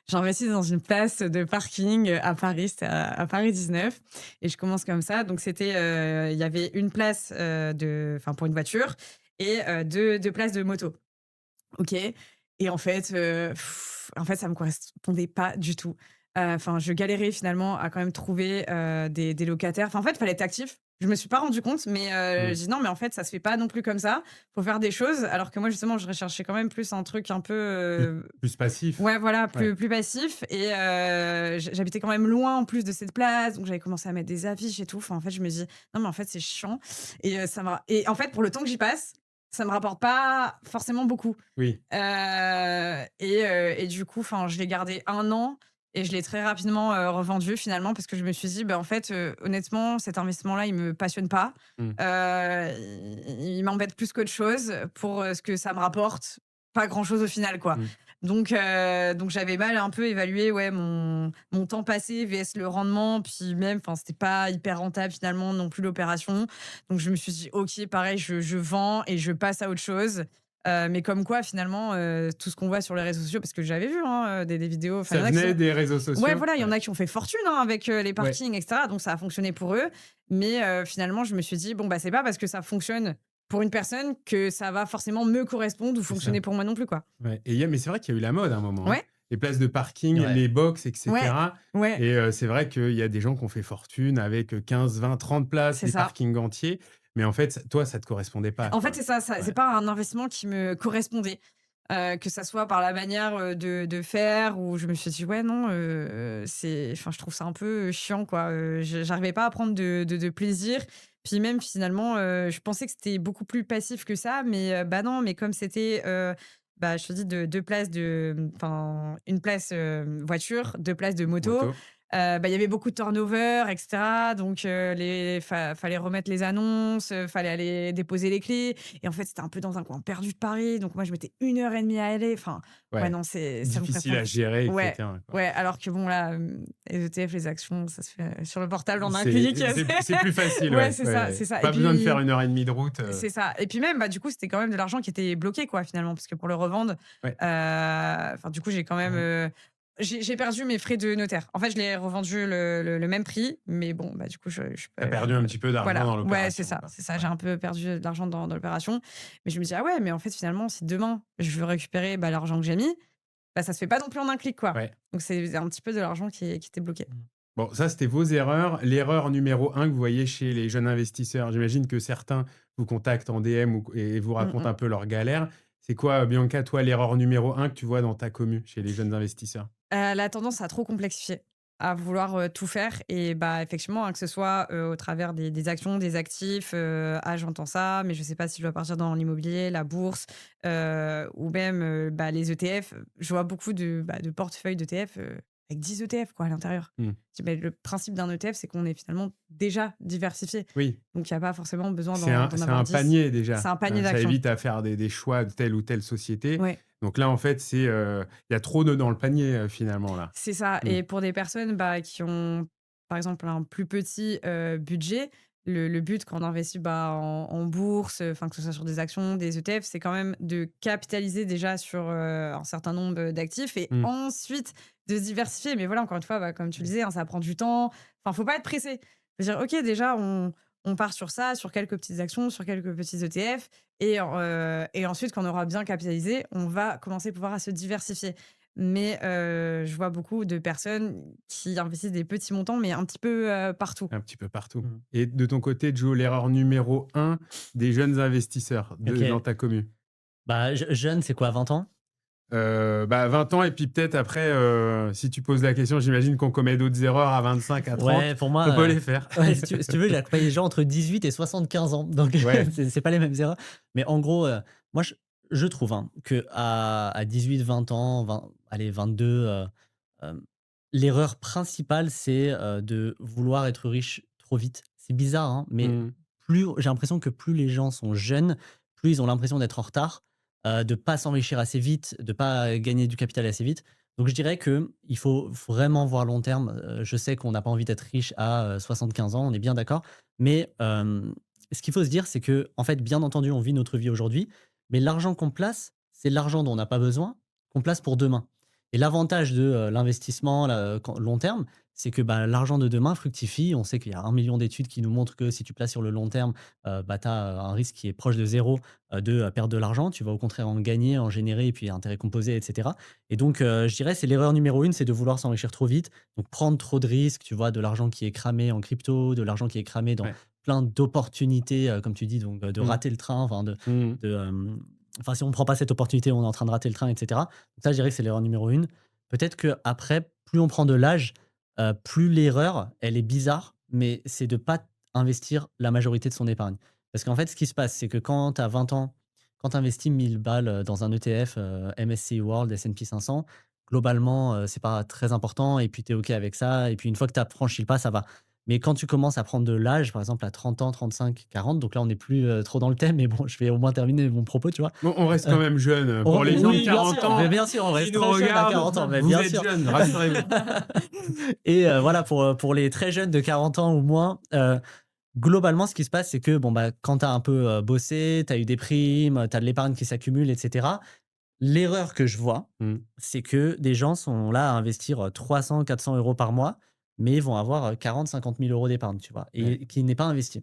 j'investis dans une place de parking, à Paris». C'était à Paris 19 et je commence comme ça. Donc c'était, il y avait une place, pour une voiture et 2 places de moto. OK et en fait, ça me correspondait pas du tout. Je galérais finalement à quand même trouver, des locataires. Enfin, en fait, il fallait être actif. Je me suis pas rendu compte, mais Mmh. j'ai dit: «Non, mais en fait, ça se fait pas non plus comme ça. Faut faire des choses». Alors que moi, justement, je recherchais quand même plus un truc un peu, Plus passif. ouais, voilà, Ouais. plus passif et j'habitais quand même loin en plus de cette place, donc j'avais commencé à mettre des affiches et tout. Enfin, en fait, je me dis: «Non, mais en fait, c'est chiant» et en fait, pour le temps que j'y passe, ça me rapporte pas forcément beaucoup. Oui. Et du coup, je l'ai gardé 1 an et je l'ai très rapidement, revendu finalement parce que je me suis dit: «Bah, en fait, honnêtement, cet investissement-là, il me passionne pas. Mmh. Il m'embête plus qu'autre chose pour, ce que ça me rapporte, pas grand-chose au final, quoi». Mmh. Donc j'avais mal un peu évalué, ouais, mon temps passé vs le rendement, puis même, c'était pas hyper rentable finalement non plus l'opération. Donc je me suis dit: «OK, pareil, je vends et je passe à autre chose». Mais comme quoi finalement, tout ce qu'on voit sur les réseaux sociaux parce que j'avais vu, hein, des vidéos, il y Ça en a qui venait sont des réseaux ouais, sociaux? voilà, il y en Ouais. a qui ont fait fortune, hein, avec, les Ouais. parkings et cetera, donc ça a fonctionné pour eux. Mais finalement, je me suis dit: «Bon, bah, c'est pas parce que ça fonctionne pour une personne que ça va forcément me correspondre ou C'est ça. fonctionner pour moi non plus, quoi». Ouais. Mais c'est vrai qu'il y a eu la mode à un moment, hein. Ouais, Les places de parking, ouais. les box et ouais, cetera. ouais, Et c'est vrai qu'il y a des gens qui ont fait fortune avec, 15, 20, 30 places, c'est des ça. parkings entiers. Mais en fait, toi, ça te correspondait pas, En fait, quoi. c'est ça, c'est Ouais. pas un investissement qui me correspondait, que ça soit par la manière, de faire où je me suis dit: «Ouais, non, je trouve ça un peu chiant, quoi». J'arrivais pas à prendre de plaisir. Puis même finalement, je pensais que c'était beaucoup plus passif que ça, mais bah, non, mais comme c'était, je te dis de 2 places une place, voiture, 2 places de moto, Moto. il y avait beaucoup de turnover et cetera, donc fallait remettre les annonces, fallait aller déposer les clés et en fait, c'était un peu dans un coin perdu de Paris, donc moi, je mettais 1 heure et demie à aller. Enfin, ouais, Ouais. non, ça me Difficile correspond à plus. gérer et Ouais, cetera, quoi. ouais, alors que bon, là, les ETF, les actions, ça se fait, sur le portable en un C'est clic. c'est plus facile, Ouais, ouais, c'est ouais, ça, ouais. c'est ça et Pas besoin de faire puis 1 heure et demie de route. c'est ça et puis même, du coup, c'était quand même de l'argent qui était bloqué, quoi, finalement, parce que pour le revendre, Ouais. du coup, j'ai quand même, Mmh. j'ai perdu mes frais de notaire. En fait, je l'ai revendu le même prix, mais bon, du coup, je Tu as peux perdu un petit peu d'argent voilà, dans ouais, l'opération, quoi. c'est ça, Ouais. j'ai un peu perdu de l'argent dans l'opération, mais je me dis: «Ah ouais, mais en fait, finalement, si demain, je veux récupérer, l'argent que j'ai mis, ça se fait pas non plus en un clic, quoi». Ouais. Donc c'est un petit peu de l'argent qui était bloqué. Mmh. Bon, ça, c'était vos erreurs. L'erreur numéro un que vous voyez chez les jeunes investisseurs, j'imagine que certains vous contactent en DM et vous Mmh racontent mh. un peu leur galère. C'est quoi, Bianca, toi, l'erreur numéro un que tu vois dans ta commu, chez les jeunes investisseurs? La tendance à trop complexifier, à vouloir, tout faire et effectivement, hein, que ce soit, au travers des actions, des actifs, j'entends ça, mais je sais pas si je dois partir dans l'immobilier, la bourse, ou même, les ETF. Je vois beaucoup de portefeuilles d'ETF, avec 10 ETF, quoi, à l'intérieur. Mmh. Je dis: «Beh, le principe d'un ETF, c'est qu'on est finalement déjà diversifié, Oui, donc il y a pas forcément besoin c'est d'en c'est avoir un 10». panier C'est déjà. un panier Ça d'actions. évite à faire des choix de telle ou telle société. Ouais. Donc là, en fait, il y a trop dans le panier, finalement, là. C'est ça Mmh. et pour des personnes, qui ont, par exemple, un plus petit, budget, le but quand on investit, en bourse, que ce soit sur des actions, des ETF, c'est quand même de capitaliser déjà sur, un certain nombre d'actifs et Mmh. ensuite de se diversifier. Mais voilà, encore une fois, comme tu le disais, hein, ça prend du temps. Enfin, faut pas être pressé. Faut dire: «OK, déjà, on part sur ça, sur quelques petites actions, sur quelques petits ETF et ensuite, quand on aura bien capitalisé, on va commencer pouvoir à se diversifier». Mais je vois beaucoup de personnes qui investissent des petits montants, mais un petit peu, partout. Un petit peu partout. Mmh. Et de ton côté, Joe, l'erreur numéro un des jeunes investisseurs OK. dans ta commu? Bah, jeune, c'est quoi, 20 ans? Bah, 20 ans et puis peut-être après, si tu poses la question, j'imagine qu'on commet d'autres erreurs à 25, à 30. Ouais, pour On peut moi, les faire. ouais, si tu veux, j'ai accompagné les gens entre 18 et 75 ans, donc Ouais. c'est pas les mêmes erreurs. Mais en gros, moi je trouve, hein, qu'à 18-20 ans, 20 allez 22, hem, l'erreur principale, c'est, de vouloir être riche trop vite. C'est bizarre, hein, mais Mmh. plus j'ai l'impression que plus les gens sont jeunes, plus ils ont l'impression d'être en retard, de pas s'enrichir assez vite, de pas gagner du capital assez vite. Donc je dirais qu'il faut vraiment voir long terme. Je sais qu'on n'a pas envie d'être riche à, 75 ans, on est bien d'accord. Mais, ce qu'il faut se dire, c'est que en fait, bien entendu, on vit notre vie aujourd'hui, mais l'argent qu'on place, c'est l'argent dont on n'a pas besoin, qu'on place pour demain. Et l'avantage de, l'investissement long terme, c'est que, bah, l'argent de demain fructifie. On sait qu'il y a 1 million d'études qui nous montrent que si tu places sur le long terme, bah, tu as un risque qui est proche de zéro de, perdre de l'argent. Tu vas au contraire en gagner, en générer et puis intérêt composé et cetera. Et donc, je dirais, c'est l'erreur numéro une, c'est de vouloir s'enrichir trop vite. Donc prendre trop de risques, tu vois? De l'argent qui est cramé en crypto, de l'argent qui est cramé dans Ouais. plein d'opportunités, comme tu dis, donc, de Mmh. rater le train, enfin Mmh. de, enfin, si on ne prend pas cette opportunité, on est en train de rater le train et cetera. Donc ça, je dirais que c'est l'erreur numéro une. Peut-être qu'après, plus on prend de l'âge, plus l'erreur, elle est bizarre, mais c'est de pas investir la majorité de son épargne. Parce qu'en fait, ce qui se passe, c'est que quand tu as 20 ans, quand tu investis 1 balles, dans un ETF, MSCI World, S&P 500, globalement, c'est pas très important et puis tu es OK avec ça et puis une fois que tu as franchi le pas, ça va. Mais quand tu commences à prendre de l'âge, par exemple à 30 ans, 35, 40, donc là on n'est plus, trop dans le thème, mais bon, je vais au moins terminer mon propos, tu vois? Bon, on reste Heu, quand même jeune. Pour les gens de oui, bien 40 sûr, mais ans bien sûr, on qui reste nous très jeune à regardent, 40 ans, mais vous bien êtes sûr. jeunes, rassurez-vous. Et voilà, pour les très jeunes de 40 ans ou moins, globalement, ce qui se passe, c'est que, bon, bah, quand tu as un peu, bossé, tu as eu des primes, tu as de l'épargne qui s'accumule et cetera. L'erreur que je vois, Mmh. c'est que des gens sont là à investir, 300-400 € par mois, mais ils vont avoir, 40-50 000 € d'épargne, tu vois? Ouais. Et qui n'est pas investi.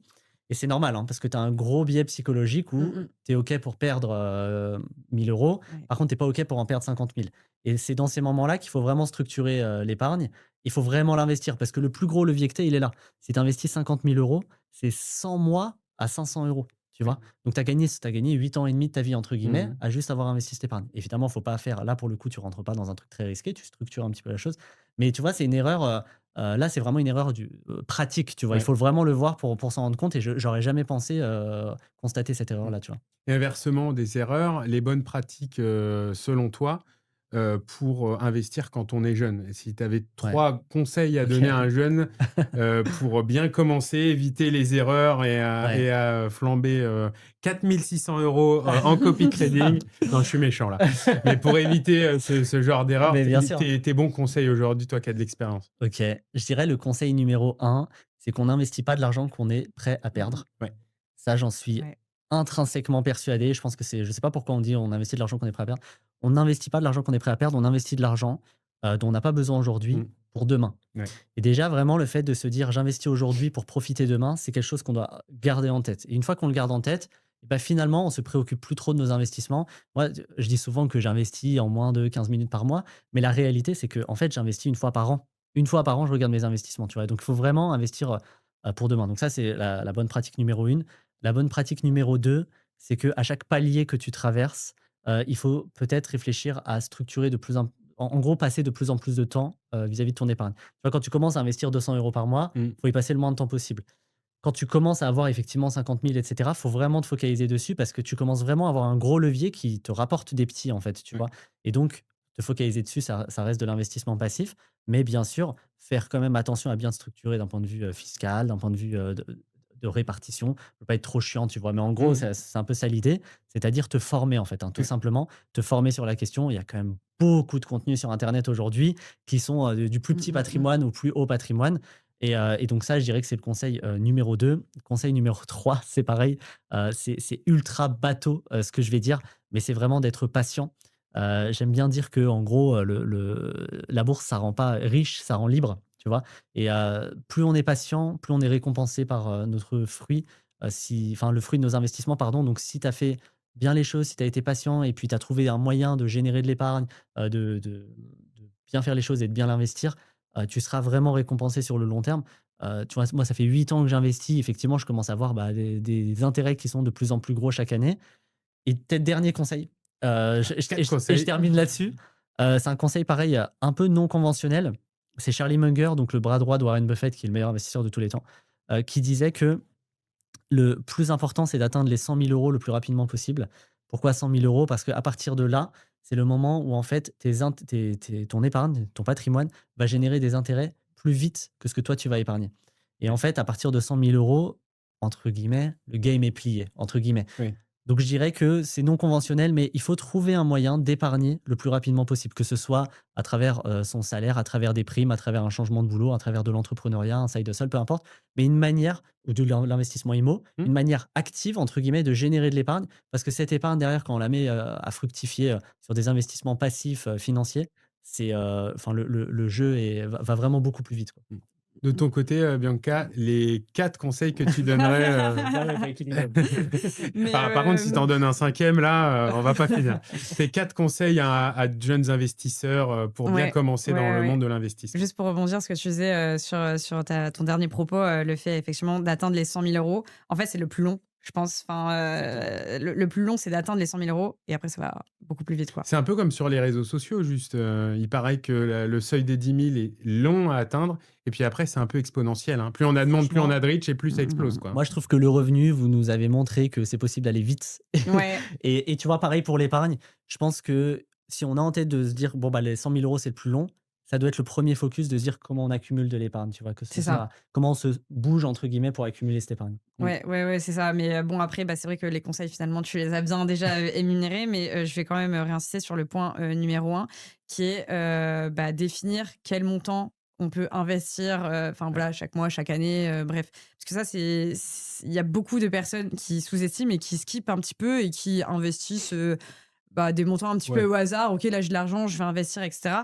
Et c'est normal, hein, parce que tu as un gros biais psychologique Mmh où mh. tu es OK pour perdre, 1 000 €. Ouais. Par contre, tu es pas OK pour en perdre 50 000. Et c'est dans ces moments-là qu'il faut vraiment structurer, l'épargne. Il faut vraiment l'investir parce que le plus gros levier que tu as, il est là. Si tu investis 50 000 €, c'est 100 mois à 500 €, tu Ouais. vois? Donc tu as gagné 8 ans et demi de ta vie entre guillemets Mmh. à juste avoir investi cette épargne. Évidemment, faut pas faire là pour le coup, tu rentres pas dans un truc très risqué, tu structures un petit peu la chose. Mais tu vois, c'est une erreur, là, c'est vraiment une erreur pratique, tu vois? Il Ouais. faut vraiment le voir pour s'en rendre compte et j'aurais jamais pensé, constater cette Mmh. erreur-là, tu vois? Et inversement des erreurs, les bonnes pratiques, selon toi, pour, investir quand on est jeune? Si tu avais Ouais, 3 conseils à OK. donner à un jeune, pour bien commencer, éviter les erreurs Ouais. et à flamber, 4 600 €, en copy trading. Non, je suis méchant là. Mais pour éviter, ce genre d'erreur, Mais bien sûr. tes bons conseils aujourd'hui, toi qui as de l'expérience? OK. Je dirais le conseil numéro un, c'est qu'on n'investit pas de l'argent qu'on est prêt à perdre. Ouais. Ça, j'en suis Ouais. intrinsèquement persuadé. Je pense que c'est je sais pas pourquoi on dit: «On investit de l'argent qu'on est prêt à perdre». On n'investit pas de l'argent qu'on est prêt à perdre, on investit de l'argent, dont on n'a pas besoin aujourd'hui Mmh. pour demain. Ouais. Et déjà, vraiment, le fait de se dire: «J'investis aujourd'hui pour profiter demain», c'est quelque chose qu'on doit garder en tête. Et une fois qu'on le garde en tête, et bah, finalement, on se préoccupe plus trop de nos investissements. Moi, je dis souvent que j'investis en moins de 15 minutes par mois, mais la réalité, c'est que en fait, j'investis une fois par an. Une fois par an, je regarde mes investissements, tu vois? Donc il faut vraiment investir, pour demain. Donc ça, c'est la bonne pratique numéro une. La bonne pratique numéro 2, c'est qu'à chaque palier que tu traverses, il faut peut-être réfléchir à structurer de plus en gros, passer de plus en plus de temps, vis-à-vis de ton épargne. Tu vois, quand tu commences à investir 200 € par mois, Mmh. il faut y passer le moins de temps possible. Quand tu commences à avoir effectivement 50 000 et cetera, faut vraiment te focaliser dessus parce que tu commences vraiment à avoir un gros levier qui te rapporte des petits, en fait, tu Ouais. vois? Et donc te focaliser dessus, ça reste de l'investissement passif, mais bien sûr, faire quand même attention à bien structurer d'un point de vue, fiscal, d'un point de vue, de répartition. Faut pas être trop chiant, tu vois? Mais en gros, Mmh. c'est un peu ça l'idée, c'est-à-dire te former, en fait, hein, tout Ouais. simplement. Te former sur la question. Il y a quand même beaucoup de contenus sur internet aujourd'hui qui sont, du plus Mmh, petit mmh mh. patrimoine au plus haut patrimoine. Et donc ça, je dirais que c'est le conseil, numéro 2. Conseil numéro 3, c'est pareil, c'est ultra bateau, ce que je vais dire, mais c'est vraiment d'être patient. J'aime bien dire que en gros, la bourse, ça rend pas riche, ça rend libre, tu vois? Et plus on est patient, plus on est récompensé par, notre fruit, enfin le fruit de nos investissements, pardon. Donc si tu as fait bien les choses, si tu as été patient et puis tu as trouvé un moyen de générer de l'épargne, de bien faire les choses et de bien l'investir, tu seras vraiment récompensé sur le long terme. Tu vois, moi, ça fait 8 ans que j'investis. Effectivement, je commence à voir, bah, des intérêts qui sont de plus en plus gros chaque année. Et peut-être dernier conseil, 4 Et je conseils. termine là-dessus. C'est un conseil pareil, un peu non conventionnel. C'est Charlie Munger, donc le bras droit de Warren Buffett, qui est le meilleur investisseur de tous les temps, qui disait que le plus important, c'est d'atteindre les 100 000 € le plus rapidement possible. Pourquoi 100 000 €? Parce qu'à partir de là, c'est le moment où en fait ton épargne, ton patrimoine va générer des intérêts plus vite que ce que toi tu vas épargner. Et en fait, à partir de 100 000 €, entre guillemets, «le game est plié», entre guillemets. Oui. Donc je dirais que c'est non conventionnel, mais il faut trouver un moyen d'épargner le plus rapidement possible, que ce soit à travers, son salaire, à travers des primes, à travers un changement de boulot, à travers de l'entrepreneuriat, un side hustle, peu importe. Mais une manière ou de l'investissement IMO, Mmh. une manière «active» entre guillemets de générer de l'épargne. Parce que cette épargne derrière, quand on la met, à fructifier, sur des investissements passifs, financiers, c'est, enfin le jeu va vraiment beaucoup plus vite, quoi. Mmh. De ton côté, Bianca, les 4 conseils que tu donnerais, Mais par contre, si tu en donnes un 5e, là, on va pas finir. Tes 4 conseils à de jeunes investisseurs, pour bien ouais, commencer ouais, dans le ouais. monde de l'investissement? Juste pour rebondir ce que tu disais, sur ton dernier propos, le fait effectivement d'atteindre les 100 000 €. En fait, c'est le plus long, je pense. Enfin, le plus long, c'est d'atteindre les 100 000 € et après ça va beaucoup plus vite, quoi. C'est un peu comme sur les réseaux sociaux, juste, il paraît que le seuil des 10 000 est long à atteindre et puis après, c'est un peu exponentiel, hein. Plus on a de monde, plus on Franchement, a de reach et plus ça explose, Mmh. quoi. moi je trouve que le revenu, vous nous avez montré que c'est possible d'aller vite. Ouais, Et tu vois, pareil pour l'épargne, je pense que si on a en tête de se dire: «Bon, bah, les 100 000 € c'est le plus long», ça doit être le premier focus de se dire comment on accumule de l'épargne, tu vois? Que ce c'est ça. soit comment on se «bouge» entre guillemets pour accumuler cette épargne. Mmh. Ouais, ouais, ouais, c'est ça. Mais bon, après, bah, c'est vrai que les conseils, finalement, tu les as bien déjà énumérés, mais je vais quand même réinsister sur le point numéro un, qui est bah, définir quel montant on peut investir, enfin Ouais. voilà, chaque mois, chaque année, bref. Parce que ça, il y a beaucoup de personnes qui sous-estiment et qui skippent un petit peu et qui investissent bah, des montants un petit peu Ouais. au hasard. Ok, là, j'ai de l'argent, je vais investir, etc.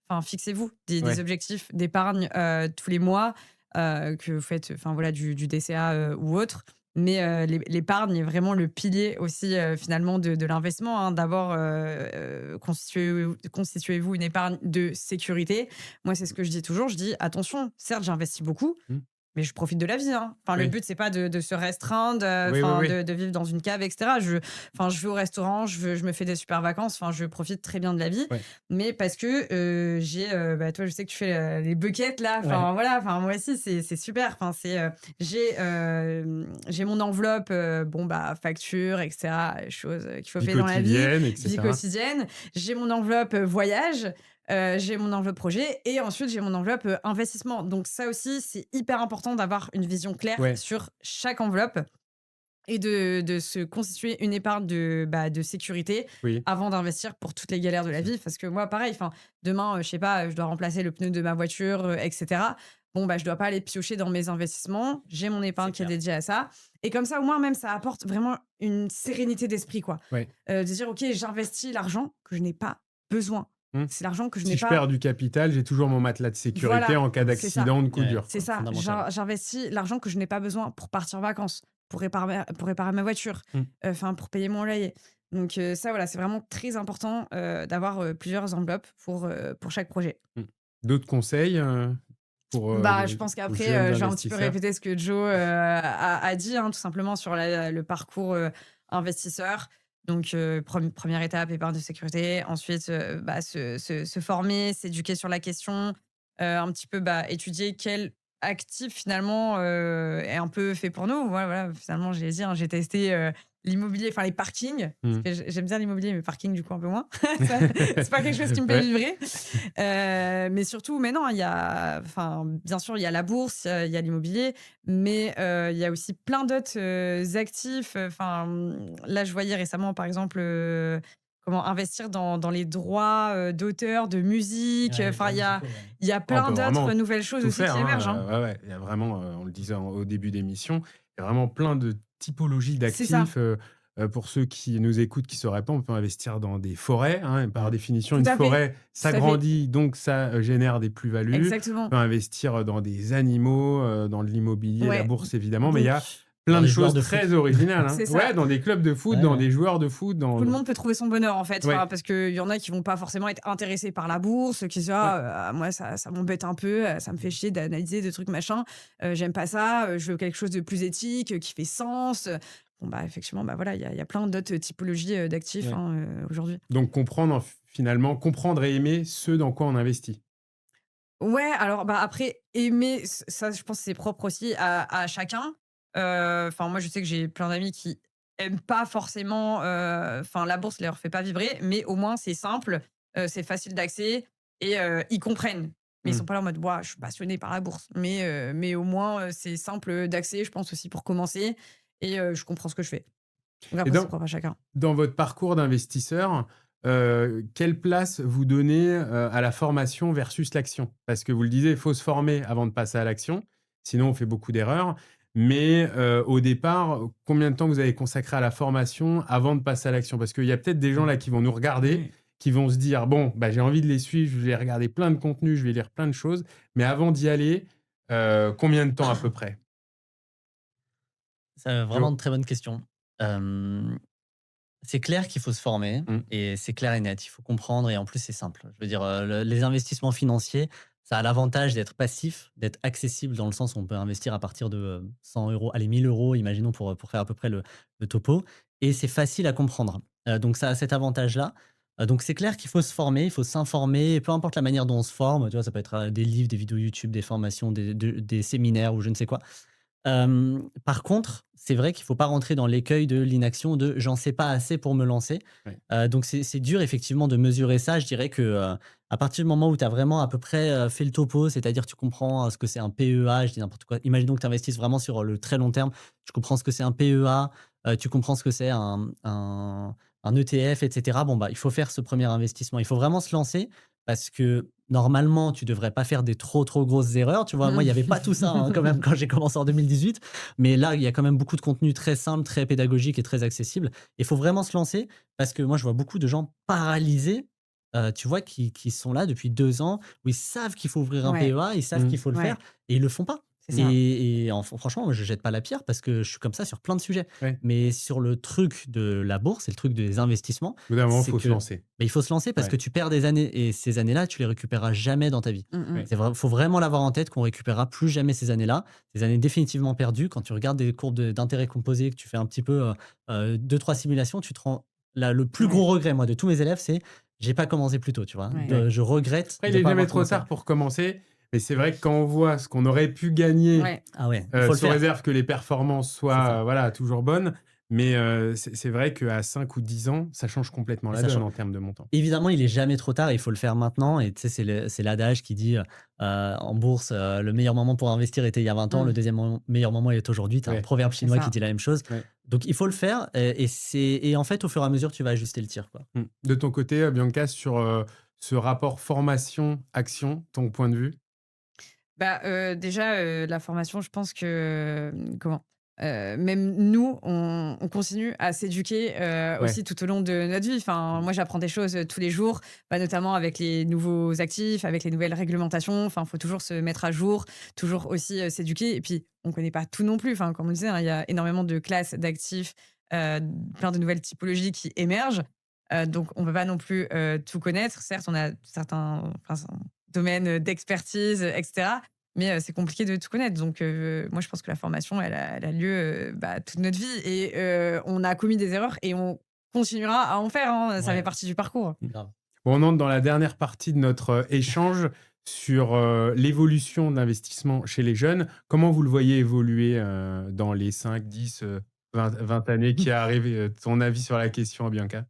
Enfin, fixez-vous des Ouais. objectifs d'épargne tous les mois que vous faites, enfin voilà, du DCA ou autre. Mais l'épargne est vraiment le pilier aussi finalement de l'investissement, hein. D'abord, constituez-vous une épargne de sécurité. Moi, c'est ce que je dis toujours. Je dis attention, certes, j'investis beaucoup, Mmh. mais je profite de la vie, hein. Enfin, le Oui. but, c'est pas de se restreindre, Oui, oui, enfin, oui. de vivre dans une cave, etc. Enfin, je vais au restaurant, je me fais des super vacances, enfin, je profite très bien de la vie. Ouais. Mais parce que j'ai, bah, toi, je sais que tu fais les buckets là, Ouais. enfin, voilà, enfin, moi aussi, c'est super. Enfin, j'ai mon enveloppe, bon, bah, facture, etc., choses qu'il faut Vie payer dans la vie, quotidienne et vie cetera. quotidienne. J'ai mon enveloppe voyage. J'ai mon enveloppe projet et ensuite j'ai mon enveloppe investissement. Donc ça aussi, c'est hyper important d'avoir une vision claire Ouais. sur chaque enveloppe et de se constituer une épargne bah, de sécurité Oui. avant d'investir pour toutes les galères de la C'est ça. vie. Parce que moi, pareil, enfin, demain, je sais pas, je dois remplacer le pneu de ma voiture, etc. Bon, bah, je dois pas aller piocher dans mes investissements. J'ai mon épargne C'est qui est clair. dédiée à ça. Et comme ça, au moins, même, ça apporte vraiment une sérénité d'esprit, quoi. Ouais. De dire, OK, j'investis l'argent que je n'ai pas besoin. Mmh. C'est l'argent que je Si n'ai je pas. perds du capital, j'ai toujours mon matelas de sécurité Voilà, en cas c'est ça. d'accident, de coup Ouais, dur, C'est quoi. ça. fondamental. J'investis l'argent que je n'ai pas besoin pour partir en vacances, pour réparer ma voiture, Mmh. enfin pour payer mon loyer. Donc ça, voilà, c'est vraiment très important d'avoir plusieurs enveloppes pour chaque projet. Mmh. D'autres conseils, pour, Bah, je les pense aux qu'après, jeunes je vais un petit peu investisseurs? répéter ce que Joe a dit, hein, tout simplement sur le parcours investisseur. Donc, première étape, épargne de sécurité. Ensuite, bah, se former, s'éduquer sur la question, un petit peu bah, étudier quel actif finalement est un peu fait pour nous. Voilà, voilà, finalement, j'ai dit, hein, j'ai testé l'immobilier, enfin les parkings, parce Mmh. que j'aime bien l'immobilier, mais parking du coup un peu moins. Ça, c'est pas quelque chose qui me fait Ouais. vibrer. Mais surtout, mais non, il y a, enfin, bien sûr, il y a la bourse, il y a l'immobilier, mais il y a aussi plein d'autres actifs. Enfin, là, je voyais récemment, par exemple, comment investir dans les droits d'auteur, de musique. Ouais, les Enfin, droits musicaux, ouais. il y a On plein peut d'autres vraiment nouvelles choses tout aussi faire, qui émergent, hein, hein. ouais, ouais. Il y a vraiment, on le disait au début d'émission, il y a vraiment plein de typologies C'est ça, d'actifs, pour ceux qui nous écoutent, qui ne sauraient pas, on peut investir dans des forêts, hein, et par Mmh. définition, tout une à fait, forêt tout à fait, s'agrandit, donc ça, génère des plus-values. On exactement. peut investir dans des animaux, dans de l'immobilier, la Ouais, bourse évidemment, mais il y donc a plein Dans de les joueurs choses de foot. très originales, hein. c'est Ouais, ça. dans des clubs de foot, Ouais, dans ouais. des joueurs de foot, Tout le dans monde peut trouver son bonheur en fait, ouais, enfin, parce qu'il y en a qui vont pas forcément être intéressés par la bourse, qui disent ouais. ah moi ça m'embête un peu, ça me fait chier d'analyser des trucs machin, j'aime pas ça, je veux quelque chose de plus éthique, qui fait sens. bon, bah, effectivement, bah, voilà, il y a plein d'autres typologies, d'actifs, Ouais. hein, aujourd'hui. Donc finalement, comprendre et aimer ce dans quoi on investit. Ouais, alors, bah, après aimer, ça, je pense que c'est propre aussi à chacun. Enfin, moi, je sais que j'ai plein d'amis qui aiment pas forcément, enfin, la bourse leur fait pas vibrer, mais au moins c'est simple, c'est facile d'accès et ils comprennent. Mais ils Mmh. sont pas là en mode: «Waouh, je suis passionné par la bourse», mais au moins, c'est simple, d'accès, je pense aussi pour commencer et je comprends ce que je fais. Donc Et après, c'est dans propre à chacun. dans votre parcours d'investisseur, quelle place vous donnez, à la formation versus l'action? Parce que vous le disiez, il faut se former avant de passer à l'action, sinon on fait beaucoup d'erreurs. Mais, au départ, combien de temps vous avez consacré à la formation avant de passer à l'action? Parce qu'il y a peut-être des gens là qui vont nous regarder, qui vont se dire: «Bon, bah, j'ai envie de les suivre, je vais regarder plein de contenus, je vais lire plein de choses», mais avant d'y aller, combien de temps à peu près? C'est vraiment Jo une très bonne question. Hem, c'est clair qu'il faut se former mmh, et c'est clair et net. Il faut comprendre et en plus, c'est simple. Je veux dire, les investissements financiers, ça a l'avantage d'être passif, d'être accessible dans le sens où on peut investir à partir de, 100 €, allez 1 000 €, imaginons pour faire à peu près le topo et c'est facile à comprendre. Donc ça a cet avantage-là. Donc c'est clair qu'il faut se former, il faut s'informer et peu importe la manière dont on se forme, tu vois? Ça peut être, des livres, des vidéos YouTube, des formations, des séminaires ou je ne sais quoi. Par contre, c'est vrai qu'il faut pas rentrer dans l'écueil de l'inaction de: «J'en sais pas assez pour me lancer». ouais. Donc c'est dur effectivement de mesurer ça. Je dirais que, à partir du moment où tu as vraiment à peu près, fait le topo, c'est-à-dire tu comprends, ce que c'est un PEA, je dis n'importe quoi. Imaginons que tu investisses vraiment sur, le très long terme. Tu comprends ce que c'est un PEA, tu comprends ce que c'est un ETF et cetera. Bon, bah, il faut faire ce premier investissement. Il faut vraiment se lancer parce que normalement, tu devrais pas faire des trop, trop grosses erreurs, tu vois? Moi, il y avait pas tout ça, hein, quand même quand j'ai commencé en 2018, mais là, il y a quand même beaucoup de contenu très simple, très pédagogique et très accessible. Il faut vraiment se lancer parce que moi, je vois beaucoup de gens paralysés, tu vois, qui sont là depuis 2 ans, où ils savent qu'il faut ouvrir un Ouais, PEA, ils savent Mmh. qu'il faut le faire ouais, et ils le font pas. c'est ça. Et franchement, moi, je jette pas la pierre parce que je suis comme ça sur plein de sujets. Ouais. Mais sur le truc de la bourse et le truc des investissements, Au bout d'un moment, il c'est faut se que, lancer. bah, il faut se lancer parce que Ouais, tu perds des années et ces années-là, tu les récupéreras jamais dans ta vie. Mmh mh. ouais. C'est vrai, faut vraiment l'avoir en tête qu'on récupérera plus jamais ces années-là, ces années définitivement perdues. Quand tu regardes des courbes d'intérêt composé, que tu fais un petit peu 2-3 simulations, tu te rends là, le plus Ouais, gros regret, moi, de tous mes élèves, c'est j'ai pas commencé plus tôt, tu vois. ouais. Ouais. Je regrette Après, il de est pas jamais avoir trop commencé. tard pour commencer, mais c'est vrai que quand on voit ce qu'on aurait pu gagner, Ouais. Ah ouais, il faut le sous faire, réserve que les performances c'est soient, ça. voilà, toujours bonnes, mais c'est vrai qu'à 5 ou 10 ans, ça change complètement Et la donne sachant en termes de montant. évidemment, il est jamais trop tard, il faut le faire maintenant et tu sais, c'est l'adage qui dit, en bourse, «Le meilleur moment pour investir était il y a 20 ans, le Mmh. deuxième meilleur moment est aujourd'hui». Tu as un Ouais, proverbe C'est chinois qui ça. dit la même chose. ouais. Donc il faut le faire et en fait, au fur et à mesure, tu vas ajuster le tir, quoi. Mmh. De ton côté, Bianca, sur, ce rapport formation-action, ton point de vue? Bah, déjà, la formation, je pense que, comment? Même nous, on continue à s'éduquer, Ouais, aussi tout au long de notre vie. Enfin, mmh, moi, j'apprends des choses, tous les jours, bah, notamment avec les nouveaux actifs, avec les nouvelles réglementations. Enfin, il faut toujours se mettre à jour, toujours aussi, s'éduquer et puis on connaît pas tout non plus. Enfin, comme on le disait, hein, il y a énormément de classes d'actifs, heu, plein de nouvelles typologies qui émergent, donc on peut pas non plus, tout connaître. Certes, on a certains domaines, d'expertise, et cetera. Mais c'est compliqué de tout connaître. Donc moi, je pense que la formation, elle a lieu, bah, toute notre vie et on a commis des erreurs et on continuera à en faire, hein. Ça fait Ouais, partie du parcours. mmh. grave. Bon, on entre dans la dernière partie de notre, échange sur, l'évolution de l'investissement chez les jeunes. Comment vous le voyez évoluer, dans les 5, 10, 20 années qui arrivent ton avis sur la question, Bianca?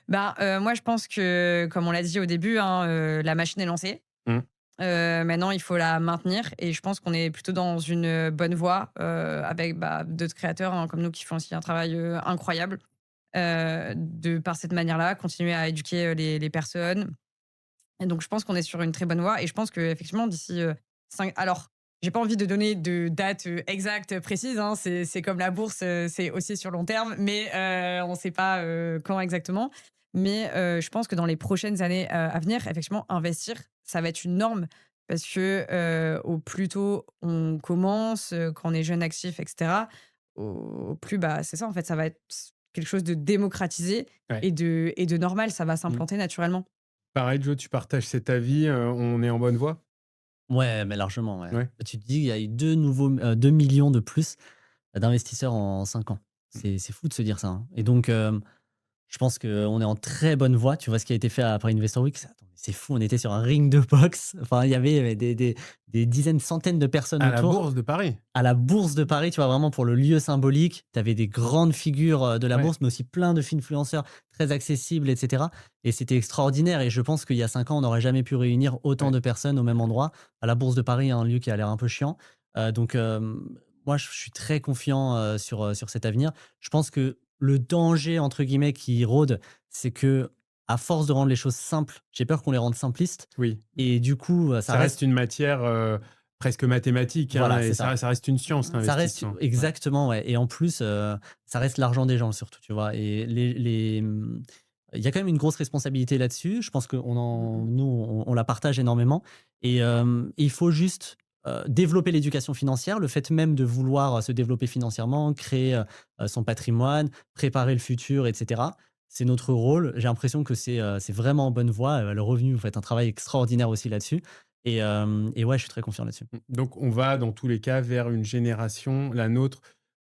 Ben, moi, je pense que, comme on l'a dit au début, hein, la machine est lancée. Mmh, Maintenant, il faut la maintenir et je pense qu'on est plutôt dans une bonne voie, avec, bah, d'autres créateurs, hein, comme nous qui font aussi un travail, incroyable, de par cette manière-là, continuer à éduquer, les personnes. Et donc je pense qu'on est sur une très bonne voie et je pense qu'effectivement d'ici, 5 alors j'ai pas envie de donner de date, exacte, précise, hein, c'est comme la bourse, c'est aussi sur long terme, mais on sait pas, quand exactement. Mais je pense que dans les prochaines années, à venir, effectivement, investir, ça va être une norme parce que, au plus tôt on commence, quand on est jeune, actif et cetera, au plus, bah, c'est ça en fait, ça va être quelque chose de démocratisé ouais. et de normal, ça va Mmh. s'implanter naturellement. Pareil, Joe, tu partages cet avis, on est en bonne voie? Ouais, mais largement, ouais. Ouais. Tu te dis, il y a eu 2 millions de plus d'investisseurs en 5 ans. C'est fou de se dire ça, hein. Et donc, je pense qu'on est en très bonne voie. Tu vois ce qui a été fait à Paris Investor Week? Attends, mais c'est fou, on était sur un ring de boxe. Enfin, il y avait des dizaines, centaines de personnes À la autour. Bourse de Paris. À la Bourse de Paris, tu vois, vraiment pour le lieu symbolique. Tu avais des grandes figures de la Ouais. bourse, mais aussi plein de influenceurs très accessibles, etc. Et c'était extraordinaire. Et je pense qu'il y a 5 ans, on n'aurait jamais pu réunir autant Ouais. de personnes au même endroit. À la Bourse de Paris, un lieu qui a l'air un peu chiant. Donc, moi, je suis très confiant sur cet avenir. Je pense que le danger, entre guillemets, qui rôde, c'est que à force de rendre les choses simples, j'ai peur qu'on les rende simplistes. Oui. Et du coup, ça Ça reste reste. une matière presque mathématique, hein, Voilà, et c'est ça. ça reste une science, Mmh. Ça reste l'investissement. Ouais. exactement, ouais. Et en plus, ça reste l'argent des gens surtout, tu vois? Et il y a quand même une grosse responsabilité là-dessus. Je pense qu'on Mmh en mh. nous, on la partage énormément. Et il faut juste, développer l'éducation financière, le fait même de vouloir se développer financièrement, créer, son patrimoine, préparer le futur, et cetera. C'est notre rôle. J'ai l'impression que c'est vraiment en bonne voie. Le Revenu, vous faites un travail extraordinaire aussi là-dessus. Et ouais, je suis très confiant là-dessus, Donc on va dans tous les cas vers une génération, la nôtre,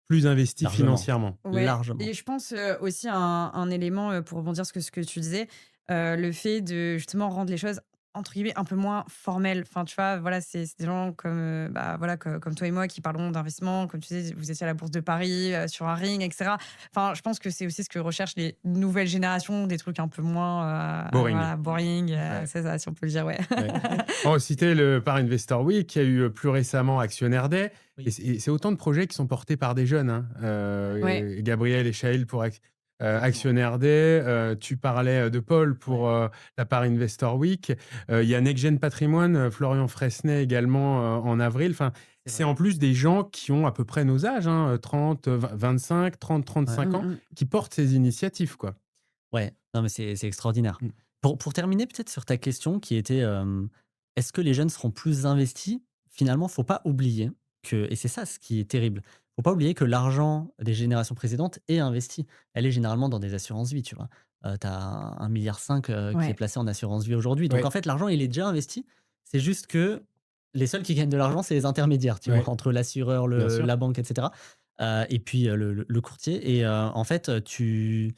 plus investie largement, financièrement. Ouais largement. et je pense, aussi un élément, pour rebondir sur ce que tu disais, le fait de justement rendre les choses entre guillemets «un peu moins formelles». Enfin, tu vois, voilà, c'est des gens comme, bah, voilà, comme toi et moi qui parlons d'investissement, comme tu disais, vous étiez à la Bourse de Paris, sur un ring et cetera. Enfin, je pense que c'est aussi ce que recherchent les nouvelles générations, des trucs un peu moins, Boring. voilà, boring, Ouais. c'est ça, si on peut le dire, ouais. Ouais. On citait le Paris Investor Week, il y a eu plus récemment Actionnaire Day, et Oui, c'est autant de projets qui sont portés par des jeunes, hein. Ouais, Gabriel et Shaïl pour exactement. Actionnaire Day, tu parlais de Paul pour Ouais, la Paris Investor Week, il y a Next Gen Patrimoine, Florian Fresnay également en avril. Enfin, c'est c'est vrai. en plus des gens qui ont à peu près nos âges, hein, 30, 25, 30, Ouais. 35 mmh ans, mh. qui portent ces initiatives, quoi. Ouais, non, mais c'est extraordinaire. Mm. Pour terminer peut-être sur ta question qui était, est-ce que les jeunes seront plus investis? Finalement, faut pas oublier que et c'est ça ce qui est terrible, faut pas oublier que l'argent des générations précédentes est investi. Elle est généralement dans des assurances vie, tu vois? Tu as 1,5 milliard qui est Ouais. placé en assurance vie aujourd'hui. Donc en Ouais, fait, l'argent, il est déjà investi. C'est juste que les seuls qui gagnent de l'argent, c'est les intermédiaires, tu vois? ouais, Entre l'assureur, bien le sûr. la banque, et cetera, et puis, le courtier. Et en fait, je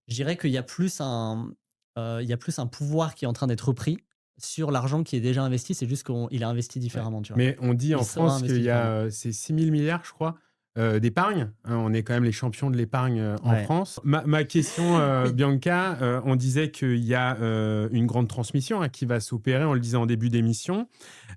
dirais qu'il y a plus il y a plus un pouvoir qui est en train d'être pris sur l'argent qui est déjà investi. C'est juste qu'il est investi Ouais. différemment, tu vois? Mais on dit Il en sera France qu'il investi y différemment. a, c'est 6 000 milliards, je crois, d'épargne, hein. On est quand même les champions de l'épargne, en Ouais, France. Ma question, Oui. Bianca, on disait qu'il y a, une grande transmission, hein, qui va s'opérer, on le disait en début d'émission.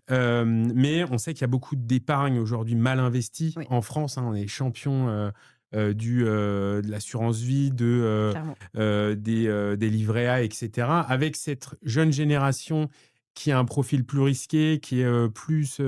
Mais on sait qu'il y a beaucoup d'épargne aujourd'hui mal investie Oui, en France, hein. On est champion, de l'assurance vie, clairement. des livrets A, et cetera. Avec cette jeune génération qui a un profil plus risqué, qui est, plus,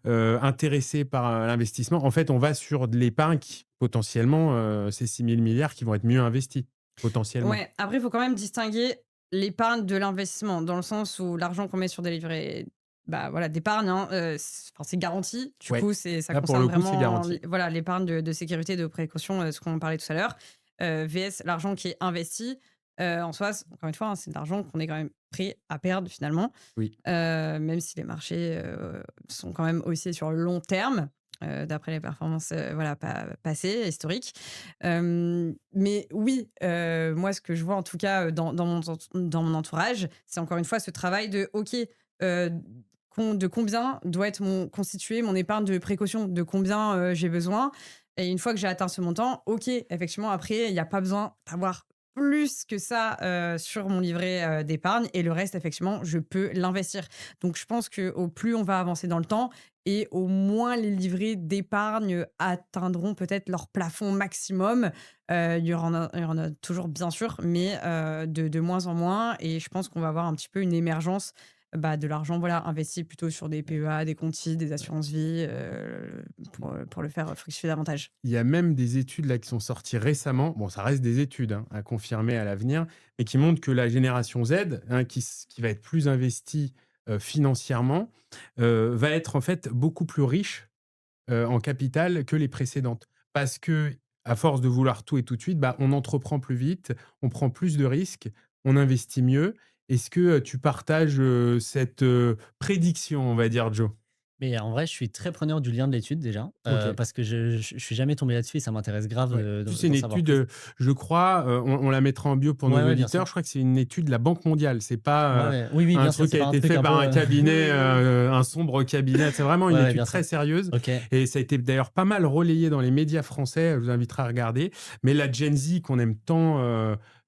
intéressée par, l'investissement. En fait, on va sur de l'épargne qui potentiellement, ces 6 000 milliards qui vont être mieux investis, potentiellement. Ouais, après, il faut quand même distinguer l'épargne de l'investissement, dans le sens où l'argent qu'on met sur des livrets, bah, voilà, d'épargne, hein, enfin, c'est garanti. Du Ouais, coup, ça là, pour concerne le coup, c'est vraiment garanti. voilà, l'épargne de sécurité, de précaution, ce qu'on parlait tout à l'heure, VS l'argent qui est investi, en soi, encore une fois, hein, c'est de l'argent qu'on est quand même prêt à perdre finalement. Oui. Même si les marchés, sont quand même haussiers sur le long terme, d'après les performances, voilà, passées, historiques. Mais oui, moi, ce que je vois en tout cas, dans mon entourage, c'est encore une fois ce travail de OK, de combien doit être constitué mon épargne de précaution, de combien, j'ai besoin, et une fois que j'ai atteint ce montant, OK, effectivement après il y a pas besoin d'avoir plus que ça, sur mon livret, d'épargne, et le reste effectivement je peux l'investir. Donc je pense qu'au plus on va avancer dans le temps et au moins les livrets d'épargne atteindront peut-être leur plafond maximum. Il y en a toujours bien sûr, mais de moins en moins, et je pense qu'on va avoir un petit peu une émergence, bah, de l'argent, voilà, investi plutôt sur des PEA, des contis, des Ouais. assurances vie, pour le faire fructifier davantage. Il y a même des études là qui sont sorties récemment, bon ça reste des études, hein, à confirmer à l'avenir, mais qui montrent que la génération Z, hein, qui va être plus investie, financièrement, va être en fait beaucoup plus riche, en capital que les précédentes. Parce que à force de vouloir tout et tout de suite, bah, on entreprend plus vite, on prend plus de risques, on investit mieux. Est-ce que, tu partages, cette, prédiction, on va dire, Joe? Mais en vrai, je suis très preneur du lien de l'étude déjà, OK. parce que je suis jamais tombé là-dessus et ça m'intéresse grave Ouais. Puis c'est une d'en savoir étude, plus. je crois, on la mettra en bio pour nos Ouais, ouais, bien auditeurs. sûr. Je crois que c'est une étude de la Banque mondiale. C'est Ouais, pas, ouais. Oui, oui, un bien sûr, truc c'est qui a pas un été truc fait un par peu, un cabinet, un sombre cabinet. C'est vraiment une ouais, ouais, étude bien très sûr. sérieuse OK. et ça a été d'ailleurs pas mal relayé dans les médias français. Je vous inviterai à regarder. Mais la Gen Z qu'on aime tant,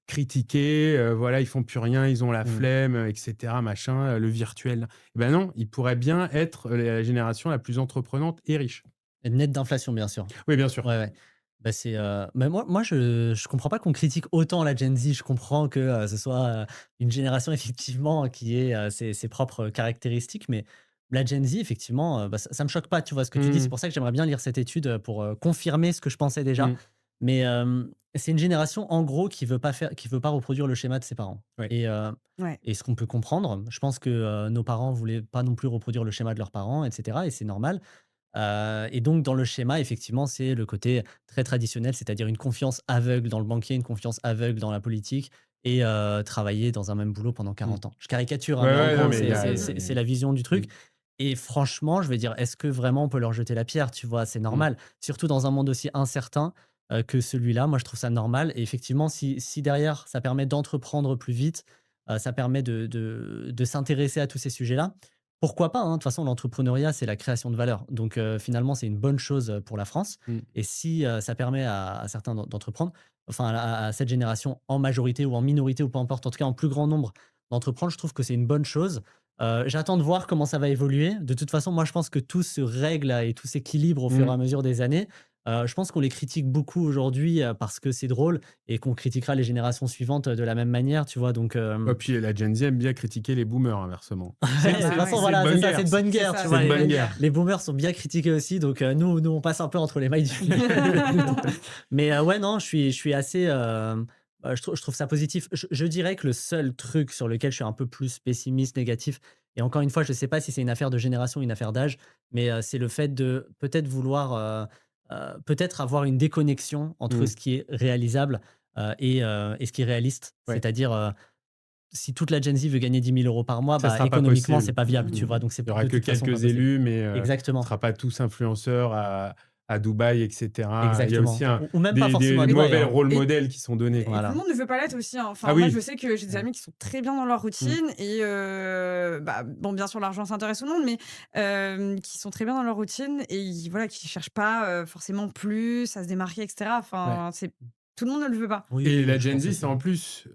critiquer, voilà, ils font plus rien, ils ont la Mmh. flemme, et cetera, machin, le virtuel. Eh ben non, ils pourraient bien être, la génération la plus entreprenante et riche. Et net d'inflation, bien sûr. Oui, bien sûr. Ouais, ouais. Bah, c'est, bah, moi je comprends pas qu'on critique autant la Gen Z. Je comprends que, ce soit, une génération effectivement qui ait, ses propres caractéristiques, mais la Gen Z effectivement, bah, ça me choque pas, tu vois? Ce que tu dis, c'est Mmh. pour ça que j'aimerais bien lire cette étude, pour, confirmer ce que je pensais déjà. Mmh. Mais, c'est une génération en gros qui veut pas reproduire le schéma de ses parents Ouais. Ouais. et ce qu'on peut comprendre. Je pense que, nos parents voulaient pas non plus reproduire le schéma de leurs parents et cetera et c'est normal. Et donc dans le schéma, effectivement, c'est le côté très traditionnel, c'est-à-dire une confiance aveugle dans le banquier, une confiance aveugle dans la politique et travailler dans un même boulot pendant Mmh. 40 ans. Je caricature, hein, Ouais, mais en ouais, non, gros, mais il y c'est a c'est il y a c'est il y c'est a la vision du mmh, truc et franchement, je vais dire, est-ce que vraiment on peut leur jeter la pierre, tu vois? C'est mmh. normal, surtout dans un monde aussi incertain, que celui-là. Moi, je trouve ça normal et effectivement, si derrière ça permet d'entreprendre plus vite, ça permet de s'intéresser à tous ces sujets-là, pourquoi pas, hein? De toute façon, l'entrepreneuriat, c'est la création de valeur. Donc, finalement, c'est une bonne chose, pour la France Mmh. et si, ça permet à certains d'entreprendre, enfin à cette génération en majorité ou en minorité ou peu importe, en tout cas en plus grand nombre d'entreprendre, je trouve que c'est une bonne chose. J'attends de voir comment ça va évoluer. De toute façon, moi, je pense que tout se règle, et tout s'équilibre au fur et Mmh. à mesure des années. Je pense qu'on les critique beaucoup aujourd'hui, parce que c'est drôle et qu'on critiquera les générations suivantes, de la même manière, tu vois? Donc, Et puis la Gen Z aime bien critiquer les boomers inversement. ouais, de toute Ah façon, ouais. C'est de voilà, c'est bonne ça, c'est guerre. de bonne C'est guerre, ça, tu C'est vois? de c'est bonne bonne guerre. guerre. Les boomers sont bien critiqués aussi, donc nous, on passe un peu entre les mailles du filet. Mais ouais, non, je suis assez, je trouve ça positif. Je dirais que le seul truc sur lequel je suis un peu plus pessimiste, négatif et encore une fois, je ne sais pas si c'est une affaire de génération, une affaire d'âge, mais c'est le fait de peut-être vouloir, peut-être avoir une déconnexion entre Mmh. ce qui est réalisable, et ce qui est réaliste. Ouais, C'est-à-dire, si toute la Gen Z veut gagner 10 000 € par mois, ça bah, sera pas économiquement, c'est possible. pas viable, tu Mmh. vois? Donc c'est Il y aura de que toute façon pas quelques possible. élus, mais ce Exactement, sera pas tous influenceurs à Dubaï et cetera. Il y a aussi exactement. un Ou même pas forcément des à Dubaï, mauvais hein. rôles Et modèles qui sont donnés. et tout le Voilà. monde ne veut pas l'être aussi, hein. Ah Enfin, moi, je oui. sais que j'ai des Ouais. amis qui sont très bien dans leur Mmh. routine et bah, bon, bien sûr, l'argent, ça intéresse tout le monde, mais qui sont très bien dans leur routine et voilà, qui cherchent pas, forcément plus à se démarquer et cetera. Ouais. Enfin, c'est tout le monde ne le veut pas. Et Oui, la je Gen pense Z, aussi, c'est en hein. plus,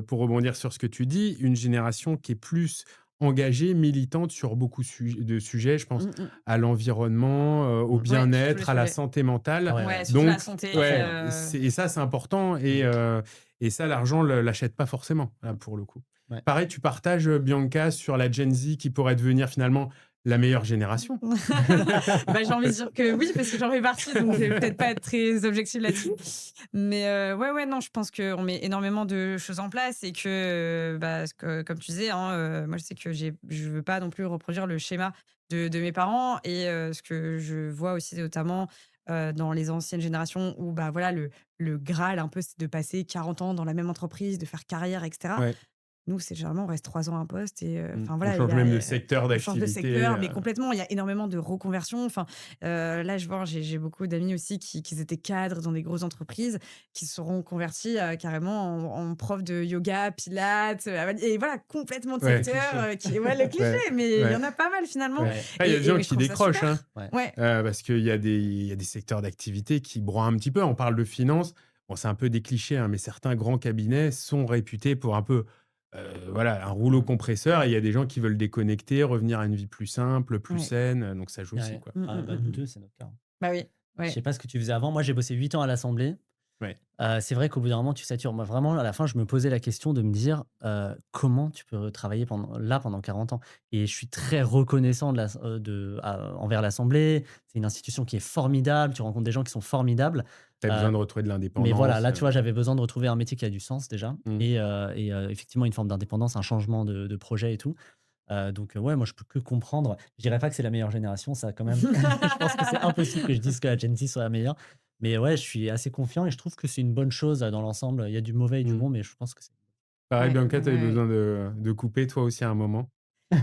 pour rebondir sur ce que tu dis, une génération qui est plus engagée, militante sur beaucoup de sujets. Je pense Mmh mh. à l'environnement, au Mmh. Ouais, sur tous les bien-être, à la sujets. santé mentale. Ouais, Ouais, ouais. surtout la Donc santé, À fond, ouais, ouais. et ça, c'est important Mmh. et ça, l'argent l'achète pas forcément, là, pour le coup. Ouais. Pareil, tu partages, Bianca, sur la Gen Z qui pourrait devenir finalement la meilleure génération? Bah, j'ai envie de dire que oui, parce que j'en fais partie, donc je vais peut-être pas être très objective là-dessus. Mais ouais, ouais, non, je pense qu'on met énormément de choses en place et que, bah, comme tu disais, hein, moi, je sais que je veux pas non plus reproduire le schéma de mes parents et ce que je vois aussi notamment, dans les anciennes générations où, bah, voilà, le graal un peu, c'est de passer 40 ans dans la même entreprise, de faire carrière et cetera. Ouais. Nous, c'est généralement, on reste 3 ans à un poste et Mmh. enfin On voilà, il y change a, même de secteur on change de d'activité, secteur, mais complètement. Il y a énormément de reconversions. Enfin, là, je vois, j'ai beaucoup d'amis aussi qui étaient cadres dans des grosses entreprises, qui se seront convertis, carrément en prof de yoga, pilates, et voilà, complètement de ouais, secteur, Cliché. qui ouais, le cliché, ouais, mais il y ouais. en a pas mal finalement Ouais, Ah, il y a des gens et je qui trouve ça décrochent, hein. super. ouais. Ouais. Parce qu'il y a des secteurs d'activité qui broient un petit peu. On parle de finance, bon, c'est un peu des clichés, hein, mais certains grands cabinets sont réputés pour un peu, voilà, un rouleau Mmh. compresseur et il y a des gens qui veulent déconnecter, revenir à une vie plus simple, plus Ouais. saine, donc ça joue aussi, Ouais. quoi. Mmh, Ah mmh, bah, mmh, nous mmh. 2 c'est notre cas, hein. Bah oui, Je sais ouais. pas ce que tu faisais avant. Moi, j'ai bossé 8 ans à l'assemblée. Ouais. C'est vrai qu'au bout d'un moment, tu satures. Moi, vraiment, à la fin, je me posais la question de me dire, comment tu peux travailler pendant 40 ans? Et je suis très reconnaissant envers l'assemblée. C'est une institution qui est formidable. Tu rencontres des gens qui sont formidables. Tu as Heu, besoin de retrouver de mais voilà, l'indépendance, là, tu vois, j'avais besoin de retrouver un métier qui a du sens déjà mmh. et effectivement une forme d'indépendance, un changement de projet et tout. Donc ouais, moi, je peux que comprendre. Je dirais pas que c'est la meilleure génération, ça quand même. Je pense que c'est impossible que je dise que la Gen Z soit la meilleure. Mais ouais, je suis assez confiant et je trouve que c'est une bonne chose, dans l'ensemble. Il y a du mauvais et du Mmh. bon, mais je pense que c'est Pareil, Ouais, Bianca, ouais, tu as eu ouais. besoin de couper toi aussi à un moment? Bah,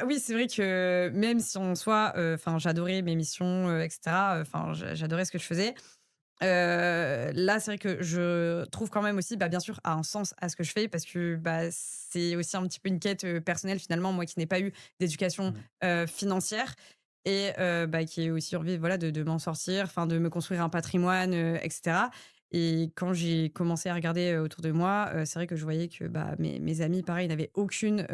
oui, c'est vrai que même si en soi, enfin, j'adorais mes missions, et cetera, enfin, j'adorais ce que je faisais. Là, c'est vrai que je trouve quand même aussi, bah, bien sûr, un sens à ce que je fais parce que, bah, c'est aussi un petit peu une quête, personnelle finalement, moi qui n'ai pas eu d'éducation, Mmh. financière et bah, qui ai aussi envie, voilà, de m'en sortir, enfin de me construire un patrimoine, et cetera et quand j'ai commencé à regarder, autour de moi, c'est vrai que je voyais que, bah, mes amis pareil n'avaient aucune,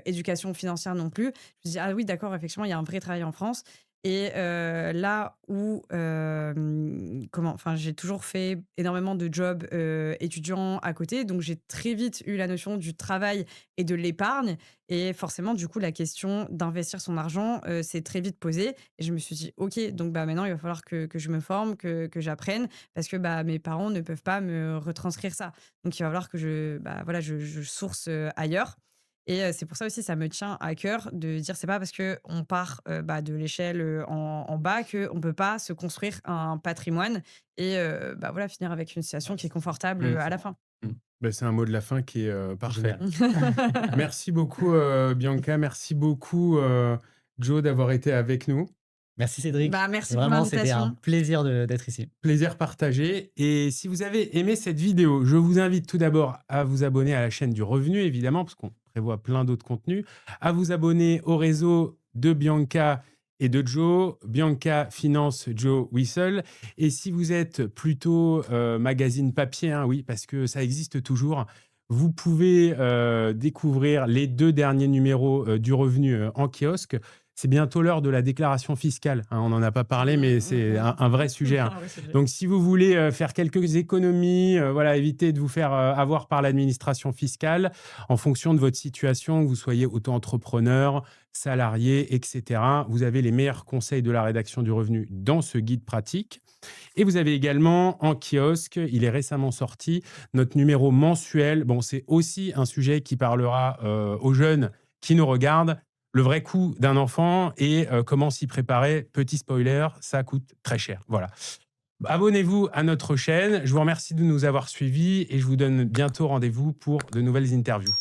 éducation financière non plus. Je me dis: «Ah oui d'accord, effectivement, il y a un vrai travail en France» et là où, comment enfin, j'ai toujours fait énormément de jobs, étudiants à côté, donc j'ai très vite eu la notion du travail et de l'épargne et forcément, du coup, la question d'investir son argent, s'est très vite posée et je me suis dit: «OK, donc bah, maintenant, il va falloir que je me forme, que j'apprenne parce que, bah, mes parents ne peuvent pas me retranscrire ça. Donc il va falloir que bah, voilà, je source, ailleurs» et c'est pour ça aussi, ça me tient à cœur de dire c'est pas parce qu'on part, bah, de l'échelle, en bas qu'on peut pas se construire un patrimoine et bah, voilà, finir avec une situation qui est confortable, Mmh. à la fin. Mmh. Bah, c'est un mot de la fin qui est, parfait. Génial. Merci beaucoup, Bianca. Merci beaucoup, Joe, d'avoir été avec nous. Merci Cédric. Bah, merci pour Vraiment, c'était un l'invitation. plaisir d'être ici. Plaisir partagé. Et si vous avez aimé cette vidéo, je vous invite tout d'abord à vous abonner à la chaîne du Revenu, évidemment, parce qu'on prévoit plein d'autres contenus, à vous abonner au réseau de Bianca et de Joe, Bianca Finance, Joe Whistle. Et si vous êtes plutôt magazine papier, hein, oui, parce que ça existe toujours, vous pouvez découvrir les 2 derniers numéros du Revenu en kiosque. C'est bientôt l'heure de la déclaration fiscale, hein. On n'en a pas parlé, mais c'est un vrai sujet, hein. Ah ouais, c'est vrai. Donc, si vous voulez faire quelques économies, voilà, éviter de vous faire avoir par l'administration fiscale, en fonction de votre situation, que vous soyez auto-entrepreneur, salarié, etc., vous avez les meilleurs conseils de la rédaction du Revenu dans ce guide pratique. Et vous avez également en kiosque, il est récemment sorti, notre numéro mensuel. Bon, c'est aussi un sujet qui parlera aux jeunes qui nous regardent. Le vrai coût d'un enfant et comment s'y préparer. Petit spoiler, ça coûte très cher. Voilà. Abonnez-vous à notre chaîne. Je vous remercie de nous avoir suivis et je vous donne bientôt rendez-vous pour de nouvelles interviews.